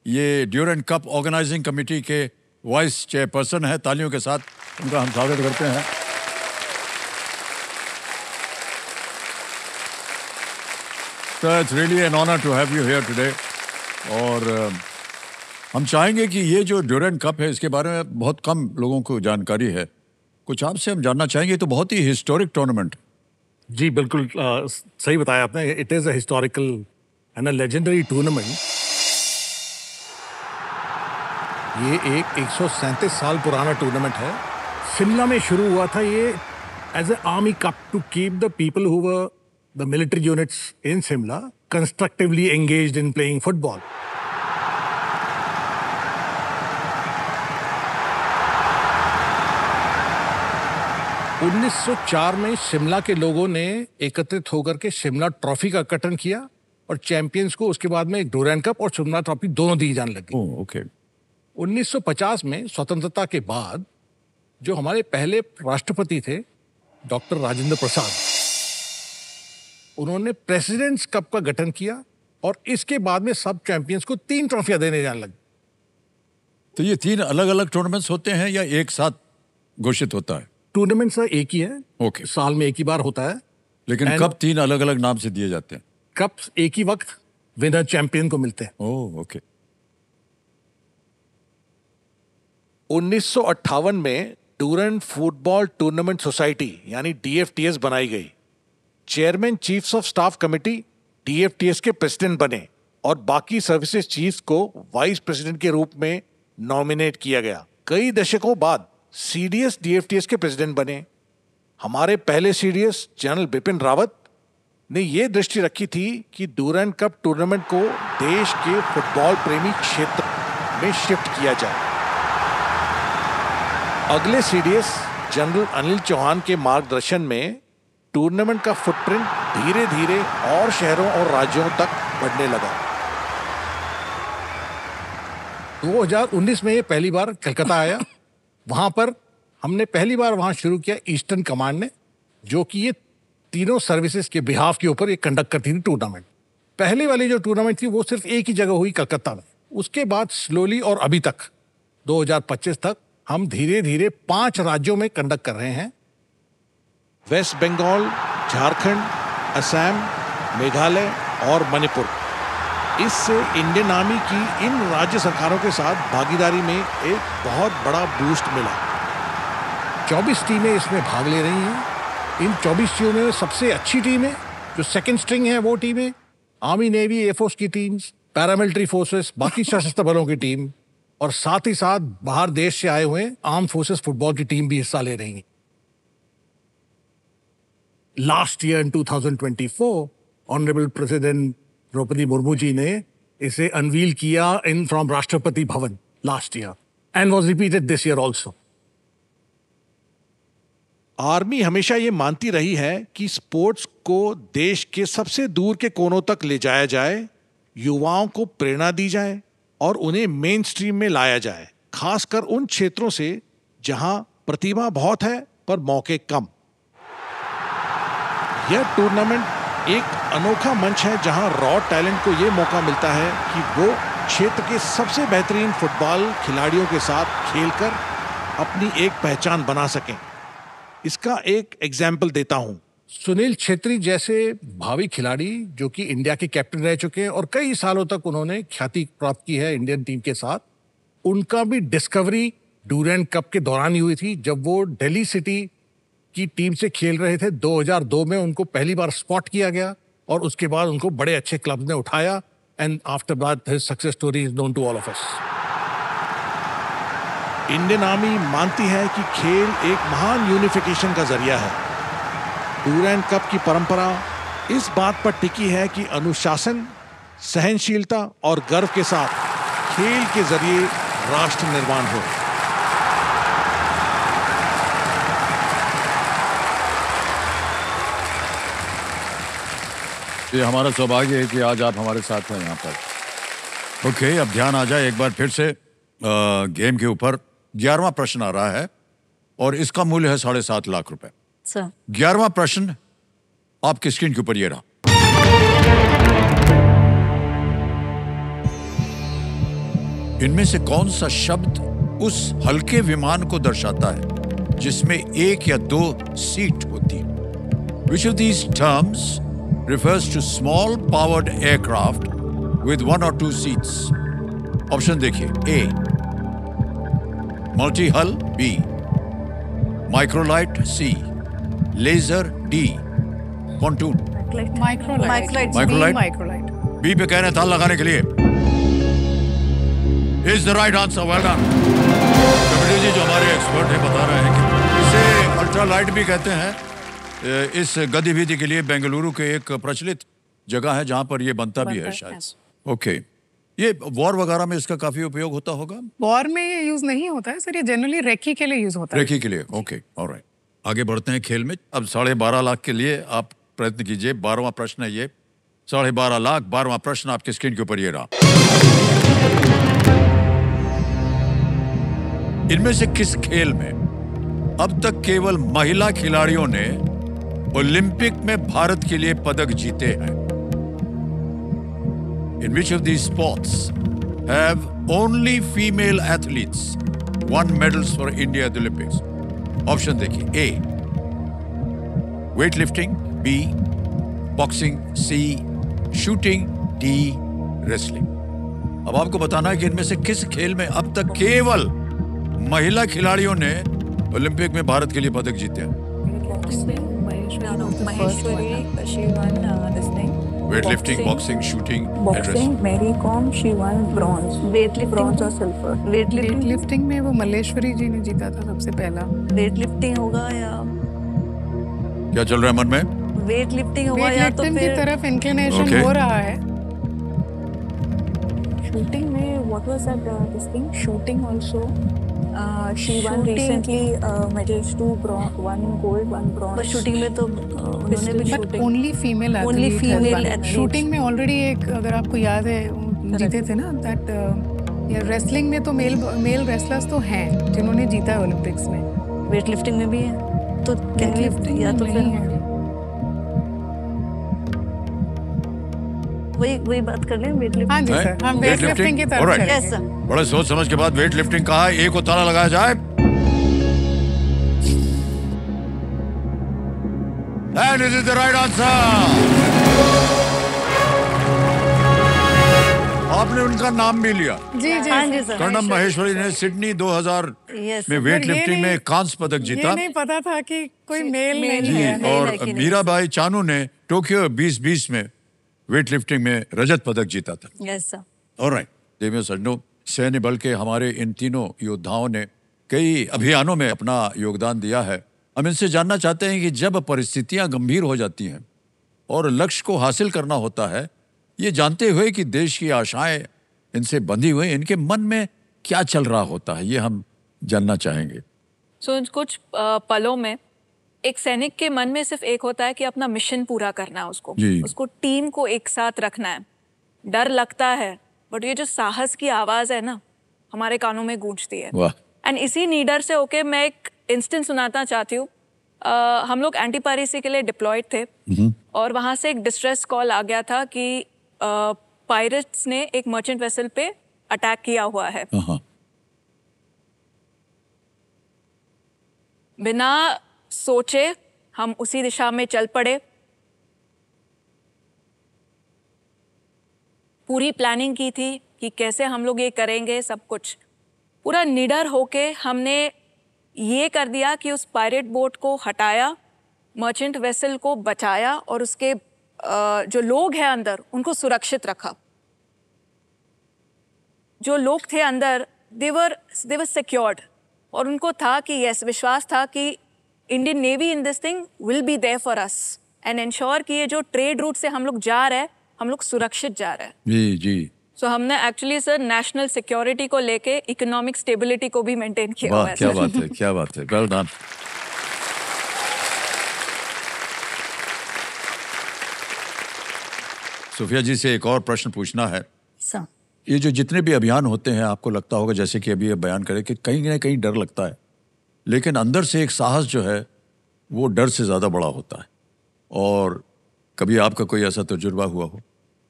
ये ड्यूरेंट कप ऑर्गेनाइजिंग कमेटी के वाइस चेयरपर्सन है। तालियों के साथ उनका हम स्वागत करते हैं। So it's really an honor to have you here today. और हम चाहेंगे कि ये जो ड्यूरेंट कप है इसके बारे में बहुत कम लोगों को जानकारी है, कुछ आपसे हम जानना चाहेंगे। तो बहुत ही हिस्टोरिक टूर्नामेंट।
जी बिल्कुल सही बताया आपने। It is a historical and a legendary tournament. ये एक 137 साल पुराना टूर्नामेंट है। शिमला में शुरू हुआ था ये as a army cup to keep the people who were the military units in Shimla constructively engaged in playing football. (1904) में शिमला के लोगों ने एकत्रित होकर के शिमला ट्रॉफी का गठन किया और चैंपियंस को उसके बाद में ड्यूरेंट कप और शिमला ट्रॉफी दोनों दी जाने लगी।
ओके।
1950 में स्वतंत्रता के बाद जो हमारे पहले राष्ट्रपति थे डॉक्टर राजेंद्र प्रसाद, उन्होंने प्रेसिडेंट्स कप का गठन किया और इसके बाद में सब चैंपियंस को 3 ट्रॉफियां देने जाने लगी।
तो ये 3 अलग अलग टूर्नामेंट्स होते हैं या एक साथ घोषित होता है?
टूर्नामेंट सर एक ही है।
ओके।
साल में एक ही बार होता है।
लेकिन कब 3 अलग अलग नाम से दिए जाते हैं?
कप एक ही वक्त विनर चैंपियन को मिलते हैं।
Oh okay.
1958 में ड्यूरेंट फुटबॉल टूर्नामेंट सोसाइटी यानी DFTS बनाई गई। Chairman chiefs of staff committee DFTS के प्रेसिडेंट बने और बाकी सर्विसेज चीफ्स को वाइस प्रेसिडेंट के रूप में नॉमिनेट किया गया। कई दशकों बाद CDS DFTS के प्रेसिडेंट बने। हमारे पहले CDS जनरल बिपिन रावत ने यह दृष्टि रखी थी कि ड्यूरेंट कप टूर्नामेंट को देश के फुटबॉल प्रेमी क्षेत्र में शिफ्ट किया जाए। अगले CDS जनरल अनिल चौहान के मार्गदर्शन में टूर्नामेंट का फुटप्रिंट धीरे धीरे और शहरों और राज्यों तक बढ़ने लगा। 2019 में ये पहली बार कलकत्ता आया। वहां पर हमने पहली बार वहां शुरू किया ईस्टर्न कमांड ने, जो कि ये तीनों सर्विसेज के बिहाफ के ऊपर ये कंडक्ट करती थी टूर्नामेंट। पहले वाली जो टूर्नामेंट थी वो सिर्फ एक ही जगह हुई, कलकत्ता में। उसके बाद स्लोली और अभी तक 2025 तक हम धीरे धीरे 5 राज्यों में कंडक्ट कर रहे हैं। वेस्ट बंगाल, झारखंड, असम, मेघालय और मणिपुर। इससे इंडियन आर्मी की इन राज्य सरकारों के साथ भागीदारी में एक बहुत बड़ा बूस्ट मिला। 24 टीमें इसमें भाग ले रही हैं। इन 24 टीमों में सबसे अच्छी टीमें जो सेकंड स्ट्रिंग है वो टीमें आर्मी, नेवी, एयरफोर्स की टीम्स, पैरामिलिट्री फोर्सेस, बाकी सशस्त्र बलों की टीम और साथ ही साथ बाहर देश से आए हुए आर्म फोर्सेस फुटबॉल की टीम भी हिस्सा ले रही है। Last year in 2024 honourable president Droupadi Murmu ji ने इसे अनवील किया in from Rashtrapati Bhavan last year and was repeated this year also.
Army हमेशा ये मानती रही है कि स्पोर्ट्स को देश के सबसे दूर के कोनों तक ले जाया जाए, युवाओं को प्रेरणा दी जाए और उन्हें मेन स्ट्रीम में लाया जाए, खासकर उन क्षेत्रों से जहां प्रतिभा बहुत है पर मौके कम। यह टूर्नामेंट एक अनोखा मंच है जहां रॉ टैलेंट को यह मौका मिलता है कि वो क्षेत्र के सबसे बेहतरीन फुटबॉल खिलाड़ियों के साथ खेलकर अपनी एक पहचान बना सकें। इसका एक एग्जाम्पल देता हूं।
सुनील छेत्री जैसे भावी खिलाड़ी जो कि इंडिया के कैप्टन रह चुके हैं और कई सालों तक उन्होंने ख्याति प्राप्त की है इंडियन टीम के साथ, उनका भी डिस्कवरी डूरेंट कप के दौरान ही हुई थी जब वो दिल्ली सिटी की टीम से खेल रहे थे। 2002 में उनको पहली बार स्पॉट किया गया और उसके बाद उनको बड़े अच्छे क्लब ने उठाया and after that his success story is known to all of us.
Indian army मानती है कि खेल एक महान यूनिफिकेशन का जरिया है। डूरेंट कप की परंपरा इस बात पर टिकी है कि अनुशासन, सहनशीलता और गर्व के साथ खेल के जरिए राष्ट्र निर्माण हो।
ये हमारा सौभाग्य है कि आज आप हमारे साथ हैं यहाँ पर। ओके, अब ध्यान आ जाए एक बार फिर से गेम के ऊपर। 11वां प्रश्न आ रहा है और इसका मूल्य है 7.5 लाख रुपए। 11वां प्रश्न आपकी स्क्रीन के ऊपर ये रहा। इनमें से कौन सा शब्द उस हल्के विमान को दर्शाता है जिसमें 1 या 2 सीट होती है? Which of these terms refers to small powered aircraft with 1 or 2 seats? Option देखिए। A multi hull, B microlight, C laser, D pontoon.
Microlight.
B पे कह रहे हैं ताल लगाने के लिए। Is the right answer, well done. Kapil ji जो हमारे एक्सपर्ट हैं बता रहे हैं कि इसे अल्ट्रालाइट भी कहते हैं। इस गतिविधि के लिए बेंगलुरु के एक प्रचलित जगह है जहां पर ये बनता भी है शायद। ओके, ये वॉर वगैरह में इसका काफी उपयोग होता होगा?
वॉर में ये यूज नहीं होता है सर, ये जनरली रेकी के लिए यूज होता है।
रेकी के लिए, ओके, ऑलराइट। आगे बढ़ते हैं खेल में। अब 12.5 लाख के लिए आप प्रयत्न कीजिए। 12वां प्रश्न है ये। 12.5 लाख। 12वां प्रश्न आपकी स्क्रीन के ऊपर ये रहा। इनमें से किस खेल में अब तक केवल महिला खिलाड़ियों ने ओलंपिक में भारत के लिए पदक जीते हैं? In which of these sports have only female athletes won medals for India at the Olympics? Option देखिए। A weightlifting, B boxing, C shooting, D wrestling। अब आपको बताना है कि इनमें से किस खेल में अब तक केवल महिला खिलाड़ियों ने ओलंपिक में भारत के लिए पदक जीते हैं? Weightlifting, boxing, shooting,
boxing, Mary Kom, she won bronze. Bronze और silver.
वेटलिफ्टिंग में वो मल्लेश्वरी जी ने जीता था सबसे पहला।
वेटलिफ्टिंग होगा या
क्या चल रहा है मन में?
वेटलिफ्टिंग होगा या तो
वेटलिफ्टिंग की
फिर
तरफ इंक्लिनेशन हो रहा है।
shooting में what was that this thing? Shooting also. She won recently medals, 2 1 gold, 1 bronze.
पर शूटिंग में तो उन्होंने भी
but only female athlete. Shooting में ऑलरेडी एक, अगर आपको याद है, जीते थे ना दैट। या रेसलिंग में तो मेल रेसलर्स तो हैं जिन्होंने जीता है ओलंपिक्स में।
वेटलिफ्टिंग में भी है तो
वेटलिफ्टिंग
या तो
नहीं
फिर
है।
वही बात कर लें वेटलिफ्टिंग।
हाँ जी सर, हम वेटलिफ्टिंग की तरफ चलेंगे।
Yes sir.
बड़े सोच समझ के बाद वेटलिफ्टिंग कहा है। ए को ताला लगाया जाए। And it is the right answer. आपने उनका नाम भी लिया।
जी जी
हाँ जी सर।
कर्णम महेश्वरी ने सिडनी 2000 में वेटलिफ्टिंग में कांस्य पदक जीता।
ये नहीं पता था कि कोई मेल नहीं
जी,
है।
और मीराबाई चानू ने टोक्यो 2020 में वेटलिफ्टिंग में रजत पदक जीता था।
Yes sir.
ऑलराइट, देवियों सज्जनों, सैन्य बल के हमारे इन तीनों योद्धाओं ने कई अभियानों में अपना योगदान दिया है। हम इनसे जानना चाहते हैं कि जब परिस्थितियां गंभीर हो जाती हैं और लक्ष्य को हासिल करना होता है, ये जानते हुए कि देश की आशाएं इनसे बंधी हुई, इनके मन में क्या चल रहा होता है, ये हम जानना चाहेंगे।
कुछ पलों में एक सैनिक के मन में सिर्फ एक होता है कि अपना मिशन पूरा करना है, उसको टीम को एक साथ रखना है। डर लगता है, बट ये जो साहस की आवाज है ना, हमारे कानों में गूंजती है। एंड इसी नीडर से होके मैं एक इंस्टेंस सुनाना चाहती हूँ। हम लोग एंटी पायरेसी के लिए डिप्लॉयड थे और वहां से एक डिस्ट्रेस कॉल आ गया था कि पायरेट्स ने एक मर्चेंट वेसल पे अटैक किया हुआ है। बिना सोचे हम उसी दिशा में चल पड़े। पूरी प्लानिंग की थी कि कैसे हम लोग ये करेंगे, सब कुछ पूरा निडर होके हमने ये कर दिया कि उस पायरेट बोट को हटाया, मर्चेंट वेसल को बचाया और उसके जो लोग हैं अंदर उनको सुरक्षित रखा। जो लोग थे अंदर दे वर सिक्योर्ड और उनको था कि यस, विश्वास था कि Indian navy in this thing will be there for us and ensure कि ये जो ट्रेड रूट से हम लोग जा रहे हैं, हम लोग सुरक्षित जा रहे हैं।
जी जी।
सो हमने एक्चुअली सर नेशनल सिक्योरिटी को लेके इकोनॉमिक स्टेबिलिटी को भी मेंटेन किया हुआ है।
क्या बात है, क्या बात है, वेल डन। सोफिया जी से एक और प्रश्न पूछना है।
सर,
ये जो जितने भी अभियान होते हैं, आपको लगता होगा जैसे कि अभी ये बयान करे कि कहीं ना कहीं डर लगता है, लेकिन अंदर से एक साहस जो है वो डर से ज़्यादा बड़ा होता है। और कभी आपका कोई ऐसा तजुर्बा हुआ हो?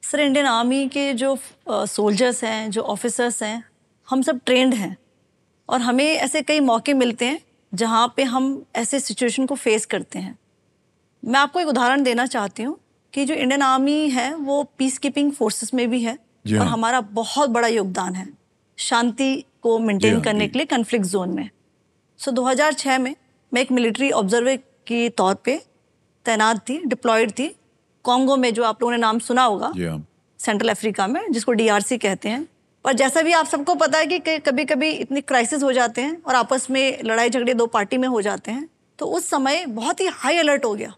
सर, इंडियन आर्मी के जो सोल्जर्स हैं, जो ऑफिसर्स हैं, हम सब ट्रेंड हैं और हमें ऐसे कई मौके मिलते हैं जहाँ पे हम ऐसे सिचुएशन को फेस करते हैं। मैं आपको एक उदाहरण देना चाहती हूँ कि जो इंडियन आर्मी है वो पीस कीपिंग फोर्सेस में भी है और हमारा बहुत बड़ा योगदान है शांति को मेंटेन करने के लिए कॉन्फ्लिक्ट जोन में। 2006 में मैं एक मिलिट्री ऑब्जर्वर के तौर पे तैनात थी, डिप्लॉयड थी कॉन्गो में, जो आप लोगों ने नाम सुना होगा, सेंट्रल अफ्रीका में, जिसको DRC कहते हैं। और जैसा भी आप सबको पता है कि कभी कभी इतनी क्राइसिस हो जाते हैं और आपस में लड़ाई झगड़े दो पार्टी में हो जाते हैं, तो उस समय बहुत ही हाई अलर्ट हो गया,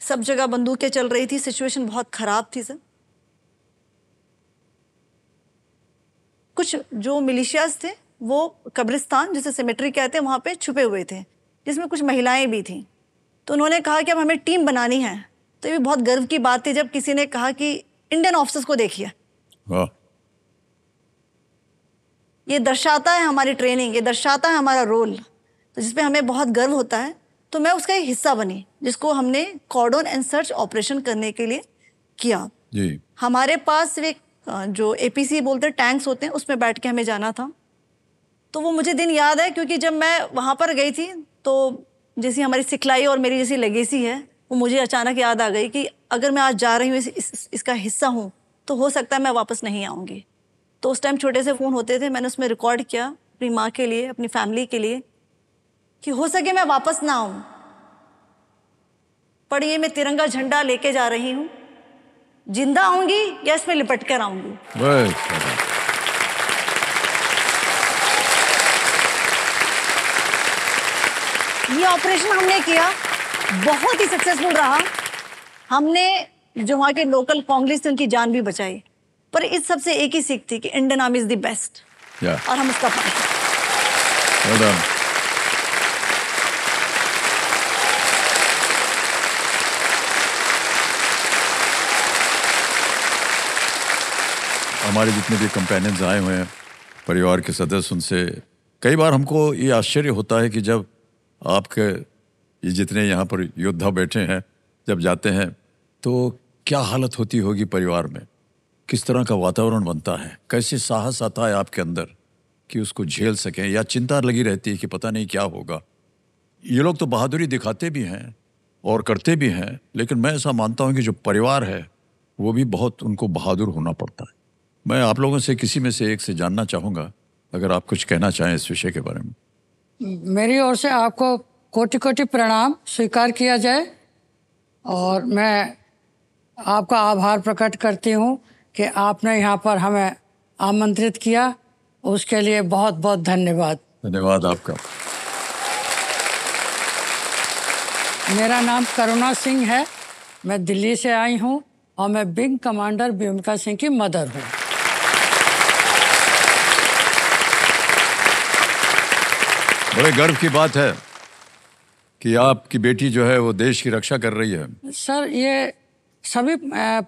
सब जगह बंदूकें चल रही थी, सिचुएशन बहुत ख़राब थी सर। कुछ जो मिलिशियाज थे वो कब्रिस्तान, जिसे सेमेट्री कहते हैं, वहाँ पे छुपे हुए थे, जिसमें कुछ महिलाएं भी थीं। तो उन्होंने कहा कि अब हमें टीम बनानी है। तो ये बहुत गर्व की बात थी जब किसी ने कहा कि इंडियन ऑफिसर्स को देखिए, ये दर्शाता है हमारी ट्रेनिंग, ये दर्शाता है हमारा रोल, तो जिसपे हमें बहुत गर्व होता है। तो मैं उसका एक हिस्सा बनी, जिसको हमने कॉर्डन एंड सर्च ऑपरेशन करने के लिए किया जी। हमारे पास एक जो APC बोलते हैं टैंक्स होते हैं, उसमें बैठ के हमें जाना था। तो वो मुझे दिन याद है क्योंकि जब मैं वहाँ पर गई थी तो जैसी हमारी सिखलाई और मेरी जैसी लेगेसी है वो मुझे अचानक याद आ गई कि अगर मैं आज जा रही हूँ, इसका हिस्सा हूँ, तो हो सकता है मैं वापस नहीं आऊँगी। तो उस टाइम छोटे से फ़ोन होते थे, मैंने उसमें रिकॉर्ड किया अपनी माँ के लिए, अपनी फैमिली के लिए, कि हो सके मैं वापस ना आऊँ, पर ये मैं तिरंगा झंडा लेके जा रही हूँ, जिंदा आऊँगी या इसमें लिपट कर आऊँगी। ये ऑपरेशन हमने किया, बहुत ही सक्सेसफुल रहा। हमने जो वहाँ के लोकल कांग्रेस थे उनकी जान भी बचाई, पर इस सबसे एक ही सीख थी कि Indian army is the best, और हम उसका पार्ट हैं।
हमारे जितने भी कंपेनियंस आए हुए हैं, परिवार के सदस्य, उनसे कई बार हमको ये आश्चर्य होता है कि जब आपके ये जितने यहाँ पर योद्धा बैठे हैं जब जाते हैं तो क्या हालत होती होगी परिवार में, किस तरह का वातावरण बनता है, कैसे साहस आता है आपके अंदर कि उसको झेल सकें, या चिंता लगी रहती है कि पता नहीं क्या होगा। ये लोग तो बहादुरी दिखाते भी हैं और करते भी हैं, लेकिन मैं ऐसा मानता हूँ कि जो परिवार है वो भी बहुत उनको बहादुर होना पड़ता है। मैं आप लोगों से किसी में से एक से जानना चाहूँगा, अगर आप कुछ कहना चाहें इस विषय के बारे में।
मेरी ओर से आपको कोटि कोटि प्रणाम स्वीकार किया जाए, और मैं आपका आभार प्रकट करती हूँ कि आपने यहाँ पर हमें आमंत्रित किया उसके लिए बहुत बहुत धन्यवाद।
धन्यवाद आपका।
मेरा नाम करुणा सिंह है, मैं दिल्ली से आई हूँ और मैं विंग कमांडर व्योमिका सिंह की मदर हूँ।
बड़े गर्व की बात है कि आपकी बेटी जो है वो देश की रक्षा कर रही है।
सर, ये सभी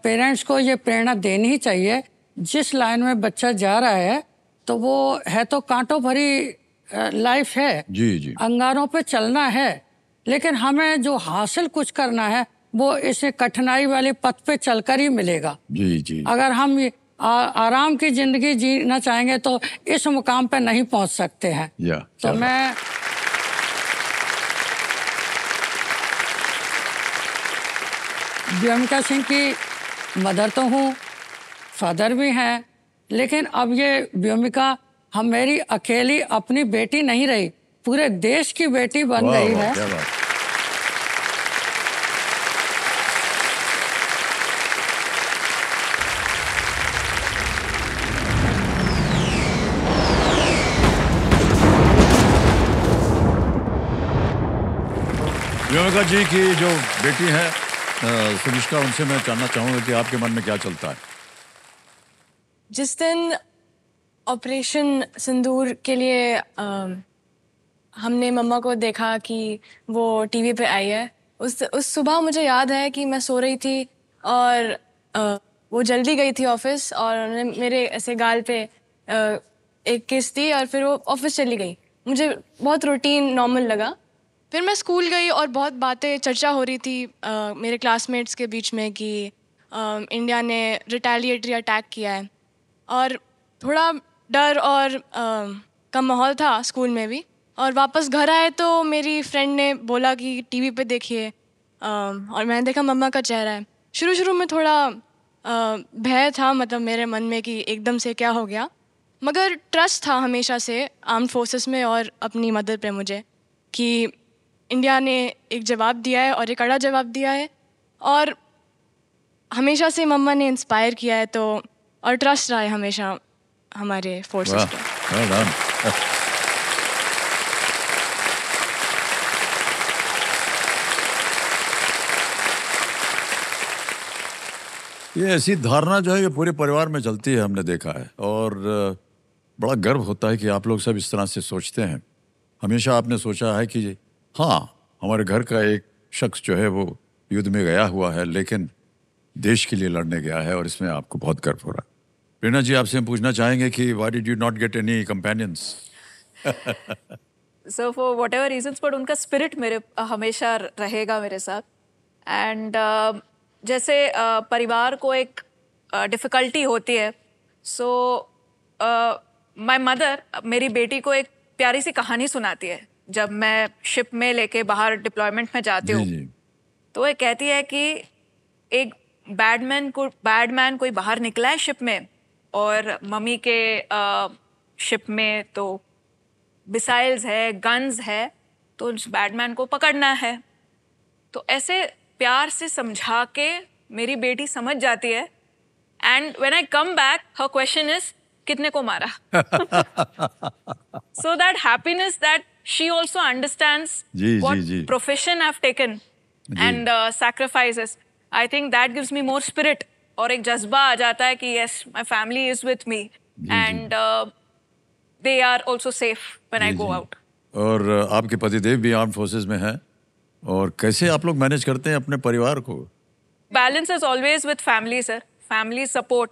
पेरेंट्स को ये प्रेरणा देनी ही चाहिए। जिस लाइन में बच्चा जा रहा है तो वो है तो कांटों भरी लाइफ है,
जी जी,
अंगारों पे चलना है, लेकिन हमें जो हासिल कुछ करना है वो इसे कठिनाई वाले पथ पे चलकर ही मिलेगा।
जी जी।
अगर हम आराम की जिंदगी जीना चाहेंगे तो इस मुकाम पे नहीं पहुंच सकते हैं। तो मैं व्योमिका सिंह की मदर तो हूँ, फादर भी हैं, लेकिन अब ये व्योमिका मेरी अकेली अपनी बेटी नहीं रही, पूरे देश की बेटी बन गई है।
व्योमिका जी की जो बेटी है सुनिष्का, उनसे मैं जानना चाहूँगा कि आपके मन में क्या चलता है।
जिस दिन ऑपरेशन सिंदूर के लिए हमने मम्मा को देखा कि वो टीवी पे आई है, उस सुबह मुझे याद है कि मैं सो रही थी और वो जल्दी गई थी ऑफिस और उन्होंने मेरे ऐसे गाल पे एक किस दी और फिर वो ऑफिस चली गई। मुझे बहुत रूटीन नॉर्मल लगा। फिर मैं स्कूल गई और बहुत बातें चर्चा हो रही थी मेरे क्लासमेट्स के बीच में कि इंडिया ने रिटेलिएटरी अटैक किया है और थोड़ा डर और कम माहौल था स्कूल में भी। और वापस घर आए तो मेरी फ्रेंड ने बोला कि टीवी पे देखिए और मैंने देखा मम्मा का चेहरा है। शुरू में थोड़ा भय था, मतलब मेरे मन में कि एकदम से क्या हो गया, मगर ट्रस्ट था हमेशा से आर्म्ड फोर्सेस में और अपनी मदर पे मुझे कि इंडिया ने एक जवाब दिया है और एक कड़ा जवाब दिया है और हमेशा से मम्मा ने इंस्पायर किया है, तो और ट्रस्ट रहा है हमेशा हमारे फोर्सेस पे।
ये ऐसी धारणा जो है ये पूरे परिवार में चलती है, हमने देखा है, और बड़ा गर्व होता है कि आप लोग सब इस तरह से सोचते हैं। हमेशा आपने सोचा है कि हाँ, हमारे घर का एक शख्स जो है वो युद्ध में गया हुआ है लेकिन देश के लिए लड़ने गया है, और इसमें आपको बहुत गर्व हो रहा है। प्रेरणा जी, आपसे हम पूछना चाहेंगे कि why did you not get any companions?
So for whatever reasons, but उनका स्पिरिट मेरे हमेशा रहेगा मेरे साथ। एंड जैसे परिवार को एक डिफ़िकल्टी होती है, सो माय मदर मेरी बेटी को एक प्यारी सी कहानी सुनाती है। जब मैं शिप में लेके बाहर डिप्लॉयमेंट में जाती हूँ तो वो कहती है कि एक बैडमैन कोई बाहर निकला है शिप में और मम्मी के शिप में तो मिसाइल्स है, गन्स है, तो उस बैडमैन को पकड़ना है। तो ऐसे प्यार से समझा के मेरी बेटी समझ जाती है। And when I come back her question is कितने को मारा? So that happiness that she also understands what profession I've taken and sacrifices, I think that gives me more spirit और एक जज्बा आ जाता है कि yes, my family is with me and they are also safe when I go out.
और आपके पतिदेव भी आर्म्ड फोर्सेस में हैं, और कैसे आप लोग मैनेज करते हैं अपने परिवार को?
Balance is always with family, sir. Family support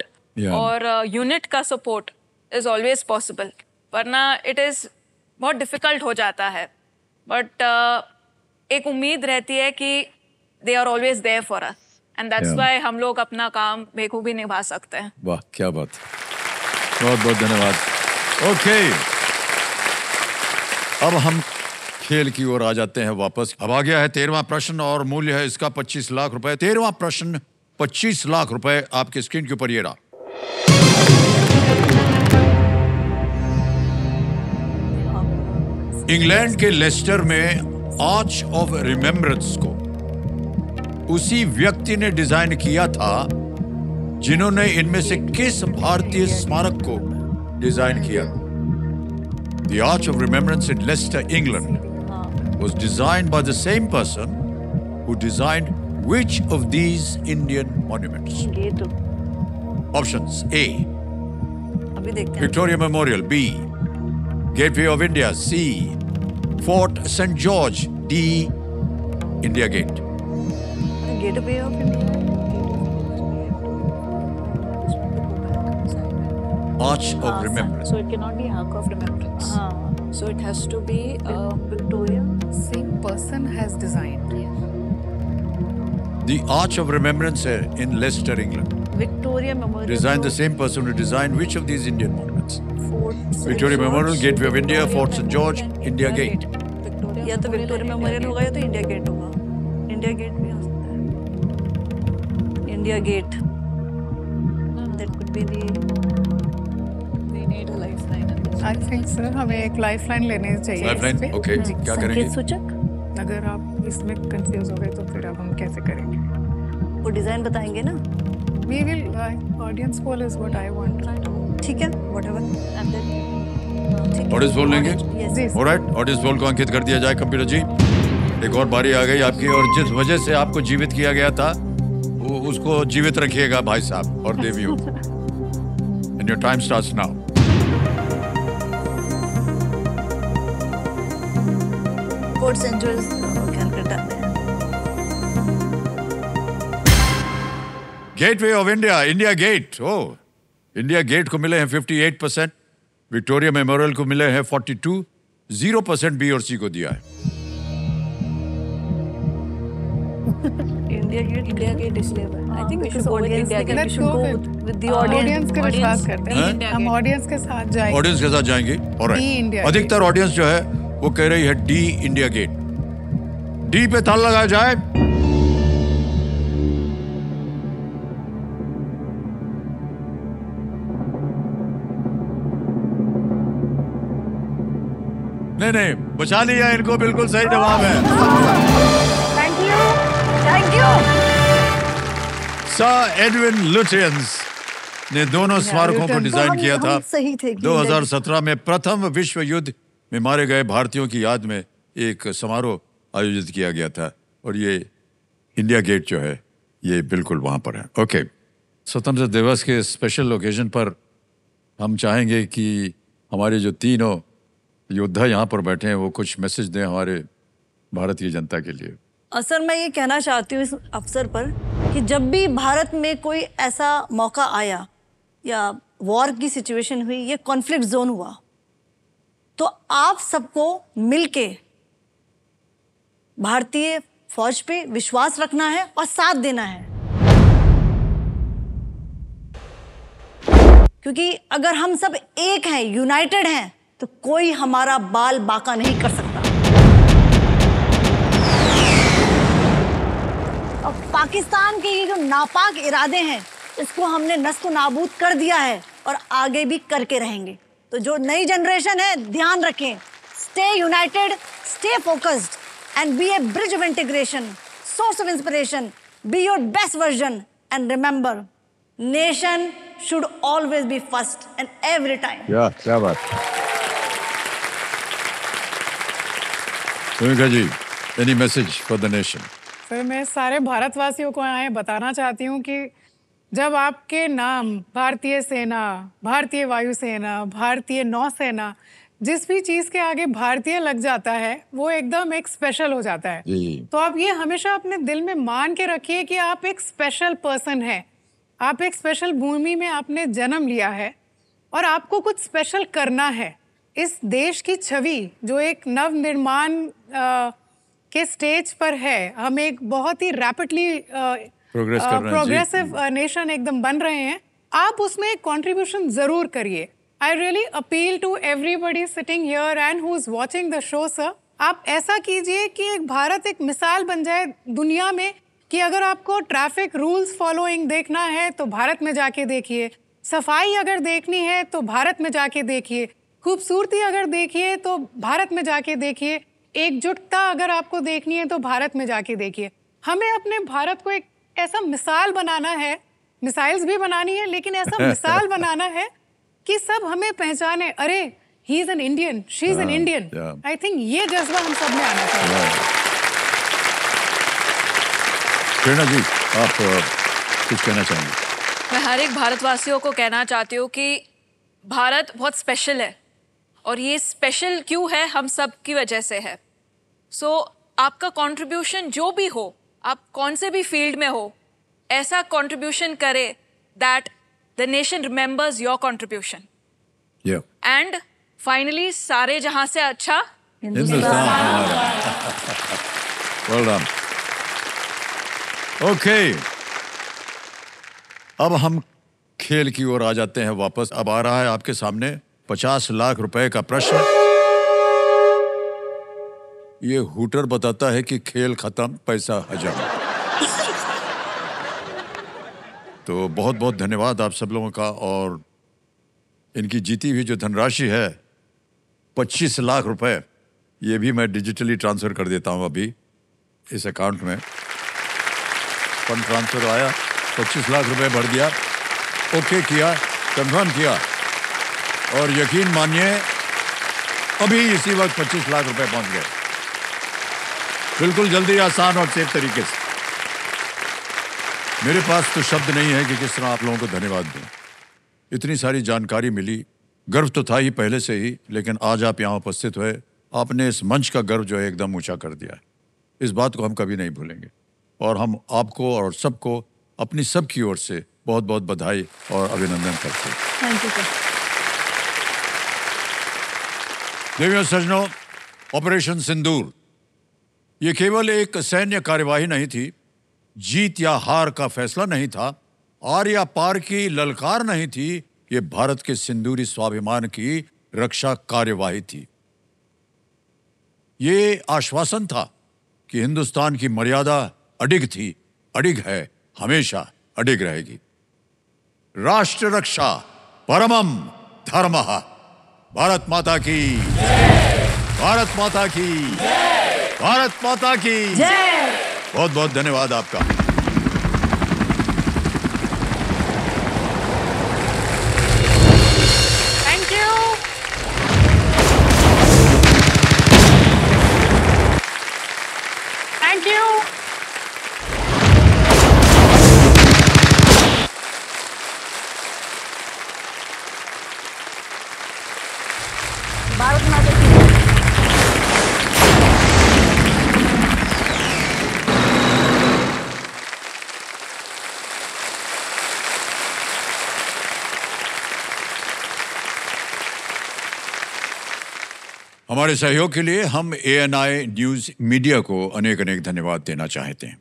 और यूनिट का सपोर्ट इज ऑलवेज पॉसिबल, वरना इट इज़ बहुत डिफ़िकल्ट हो जाता है। बट एक उम्मीद रहती है कि they are always there for us and that's why हम लोग अपना काम बेखूबी निभा सकते हैं।
वाह, क्या बात, बहुत बहुत धन्यवाद। ओके, अब हम खेल की ओर आ जाते हैं वापस। अब आ गया है 13वां प्रश्न और मूल्य है इसका 25 लाख रुपए। 13वां प्रश्न 25 लाख रुपए आपके स्क्रीन के ऊपर ये रहा। इंग्लैंड के लेस्टर में आर्च ऑफ रिमेम्बरेंस को उसी व्यक्ति ने डिजाइन किया था जिन्होंने इनमें से किस भारतीय स्मारक को डिजाइन किया? The Arch of Remembrance in Leicester, England was designed by the same person who designed which of these Indian monuments? Options: A, Victoria Memorial; B, Gateway of India; C, Fort St. George; D, India Gate.
Gateway of India.
Arch of Remembrance.
So it cannot be Arc of Remembrance. So it has to be Victoria.
Same person has designed.
The Arch of Remembrance in Leicester, England.
Victoria Memorial.
Designed the same person who designed which of these Indian monuments?
Fort St.
Victoria
George.
Memorial, Gateway of India, Fort St. George, India Gate.
या तो विक्टोरिया मेमोरियल होगा या तो इंडिया गेट होगा. इंडिया गेट भी हो सकता है. India gate. That could be the.
We need a lifeline.
I think sir हमें एक लाइफलाइन लेने चाहिए.
Lifeline?
इस पे.
Okay.
जी.
क्या करेंगे?
संकेत सूचक.
अगर आप इसमें कंफ्यूज हो गए तो फिर अब हम कैसे करेंगे?
वो डिजाइन बताएंगे ना.
We will audience poll is what I want.
ठीक है. Whatever. And then.
Audience poll लेंगे?
Yes.
ऑलराइट, ऑडियंस पोल को अंकित कर दिया जाए कंप्यूटर जी. एक और बारी आ गई आपकी, और जिस वजह से आपको जीवित किया गया था वो उसको जीवित रखिएगा भाई साहब और देवियों. And your time starts now.
Fort Saint George Calcutta में.
Gateway of India, India Gate. Oh, India Gate को मिले हैं 58%, विक्टोरिया मेमोरियल को मिले हैं 42, 0% बी और सी को दिया है.
इंडिया गेट इसलिए. I think we should go with
Audience
India
के
Gate. We
साथ
should go
go
with the
audience के विश्वास
audience.
करते हैं. हम ऑडियंस के साथ जाएंगे.
ऑडियंस के साथ जाएंगे.
D,
alright.
India
अधिकतर ऑडियंस जो है वो कह रही है डी, इंडिया गेट. डी पे ताला लगाया जाए. नहीं, बचा लिया इनको. बिल्कुल सही जवाब है.
Thank you. Thank you.
Sir Edwin Lutyens ने दोनों स्मारकों को डिजाइन
हम-
किया था.
हम सही थे कि
2017 में प्रथम विश्व युद्ध में मारे गए भारतीयों की याद में एक समारोह आयोजित किया गया था, और ये इंडिया गेट जो है ये बिल्कुल वहां पर है. ओके, स्वतंत्रता दिवस के स्पेशल ओकेजन पर हम चाहेंगे कि हमारे जो तीनों योद्धा यहाँ पर बैठे हैं वो कुछ मैसेज दें हमारे भारत की जनता के लिए.
सर मैं ये कहना चाहती हूँ इस अवसर पर कि जब भी भारत में कोई ऐसा मौका आया या वॉर की सिचुएशन हुई, ये कॉन्फ्लिक्ट जोन हुआ, तो आप सबको मिलके भारतीय फौज पे विश्वास रखना है और साथ देना है. क्योंकि अगर हम सब एक हैं, यूनाइटेड हैं, तो कोई हमारा बाल बांका नहीं कर सकता. और पाकिस्तान के ये जो नापाक इरादे हैं, इसको हमने नस्तो नाबूद कर दिया है और आगे भी करके रहेंगे. तो जो नई जनरेशन है, ध्यान रखें, stay united, stay focused and be a bridge of integration, source of inspiration, be your best version and remember, nation should always be first and every time.
क्या बात. Bhumika ji, any message for the nation?
Sir मैं सारे भारतवासियों को यहाँ बताना चाहती हूँ कि जब आपके नाम भारतीय सेना, भारतीय वायुसेना, भारतीय नौसेना, जिस भी चीज़ के आगे भारतीय लग जाता है वो एकदम एक स्पेशल हो जाता है. तो आप ये हमेशा अपने दिल में मान के रखिए कि आप एक स्पेशल पर्सन हैं. आप एक स्पेशल भूमि में आपने जन्म लिया है और आपको कुछ स्पेशल करना है. इस देश की छवि जो एक नव निर्माण के स्टेज पर है, हम एक बहुत ही रैपिडली प्रोग्रेसिव नेशन एकदम बन रहे हैं. आप उसमें एक कंट्रीब्यूशन जरूर करिए. I really appeal to everybody sitting here and who is watching the show sir, आप ऐसा कीजिए कि एक भारत एक मिसाल बन जाए दुनिया में कि अगर आपको ट्रैफिक रूल्स फॉलोइंग देखना है तो भारत में जाके देखिए, सफाई अगर देखनी है तो भारत में जाके देखिए, खूबसूरती अगर देखिए तो भारत में जाके देखिए, एकजुटता अगर आपको देखनी है तो भारत में जाके देखिए. हमें अपने भारत को एक ऐसा मिसाल बनाना है, मिसाइल्स भी बनानी है, लेकिन ऐसा मिसाल बनाना है कि सब हमें पहचाने. अरे he is an Indian, she is an Indian. I think ये जज्बा हम सब में आना चाहिए।
प्रेरणा जी, आप कुछ कहना चाहेंगे?
मैं हर एक भारतवासियों को कहना चाहती हूँ कि भारत बहुत स्पेशल है, और ये स्पेशल क्यों है, हम सब की वजह से है। सो आपका कंट्रीब्यूशन जो भी हो, आप कौन से भी फील्ड में हो, ऐसा कंट्रीब्यूशन करे that the nation remembers your contribution. And finally सारे जहां से अच्छा
हिंदुस्तान। Well done. ओके, अब हम खेल की ओर आ जाते हैं वापस। अब आ रहा है आपके सामने 50 लाख रुपए का प्रश्न। ये हूटर बताता है कि खेल खत्म, पैसा हजम। तो बहुत बहुत धन्यवाद आप सब लोगों का। और इनकी जीती हुई जो धनराशि है 25 लाख रुपए, ये भी मैं डिजिटली ट्रांसफर कर देता हूं अभी इस अकाउंट में। फंड ट्रांसफर आया, 25 लाख रुपए भर दिया, ओके किया, कंफर्म किया, और यकीन मानिए अभी इसी वक्त 25 लाख रुपए पहुंच गए। बिल्कुल जल्दी, आसान और सेफ तरीके से। मेरे पास तो शब्द नहीं है कि किस तरह आप लोगों को धन्यवाद दूं। इतनी सारी जानकारी मिली, गर्व तो था ही पहले से ही, लेकिन आज आप यहाँ उपस्थित हुए, आपने इस मंच का गर्व जो है एकदम ऊंचा कर दिया है। इस बात को हम कभी नहीं भूलेंगे, और हम आपको और सबको अपनी सब की ओर से बहुत बहुत बधाई और अभिनंदन करते हैं।
Thank you sir.
देवियों सज्जनों, ऑपरेशन सिंदूर ये केवल एक सैन्य कार्यवाही नहीं थी, जीत या हार का फैसला नहीं था, आर या पार की ललकार नहीं थी। ये भारत के सिंदूरी स्वाभिमान की रक्षा कार्यवाही थी। ये आश्वासन था कि हिंदुस्तान की मर्यादा अडिग थी, अडिग है, हमेशा अडिग रहेगी। राष्ट्र रक्षा परमम धर्मः। भारत माता की, भारत माता की, भारत माता की जय। बहुत बहुत धन्यवाद आपका।
Thank you. Thank you.
Bharat माता की
हमारे सहयोग के लिए हम ANI न्यूज मीडिया को अनेक अनेक धन्यवाद देना चाहते हैं।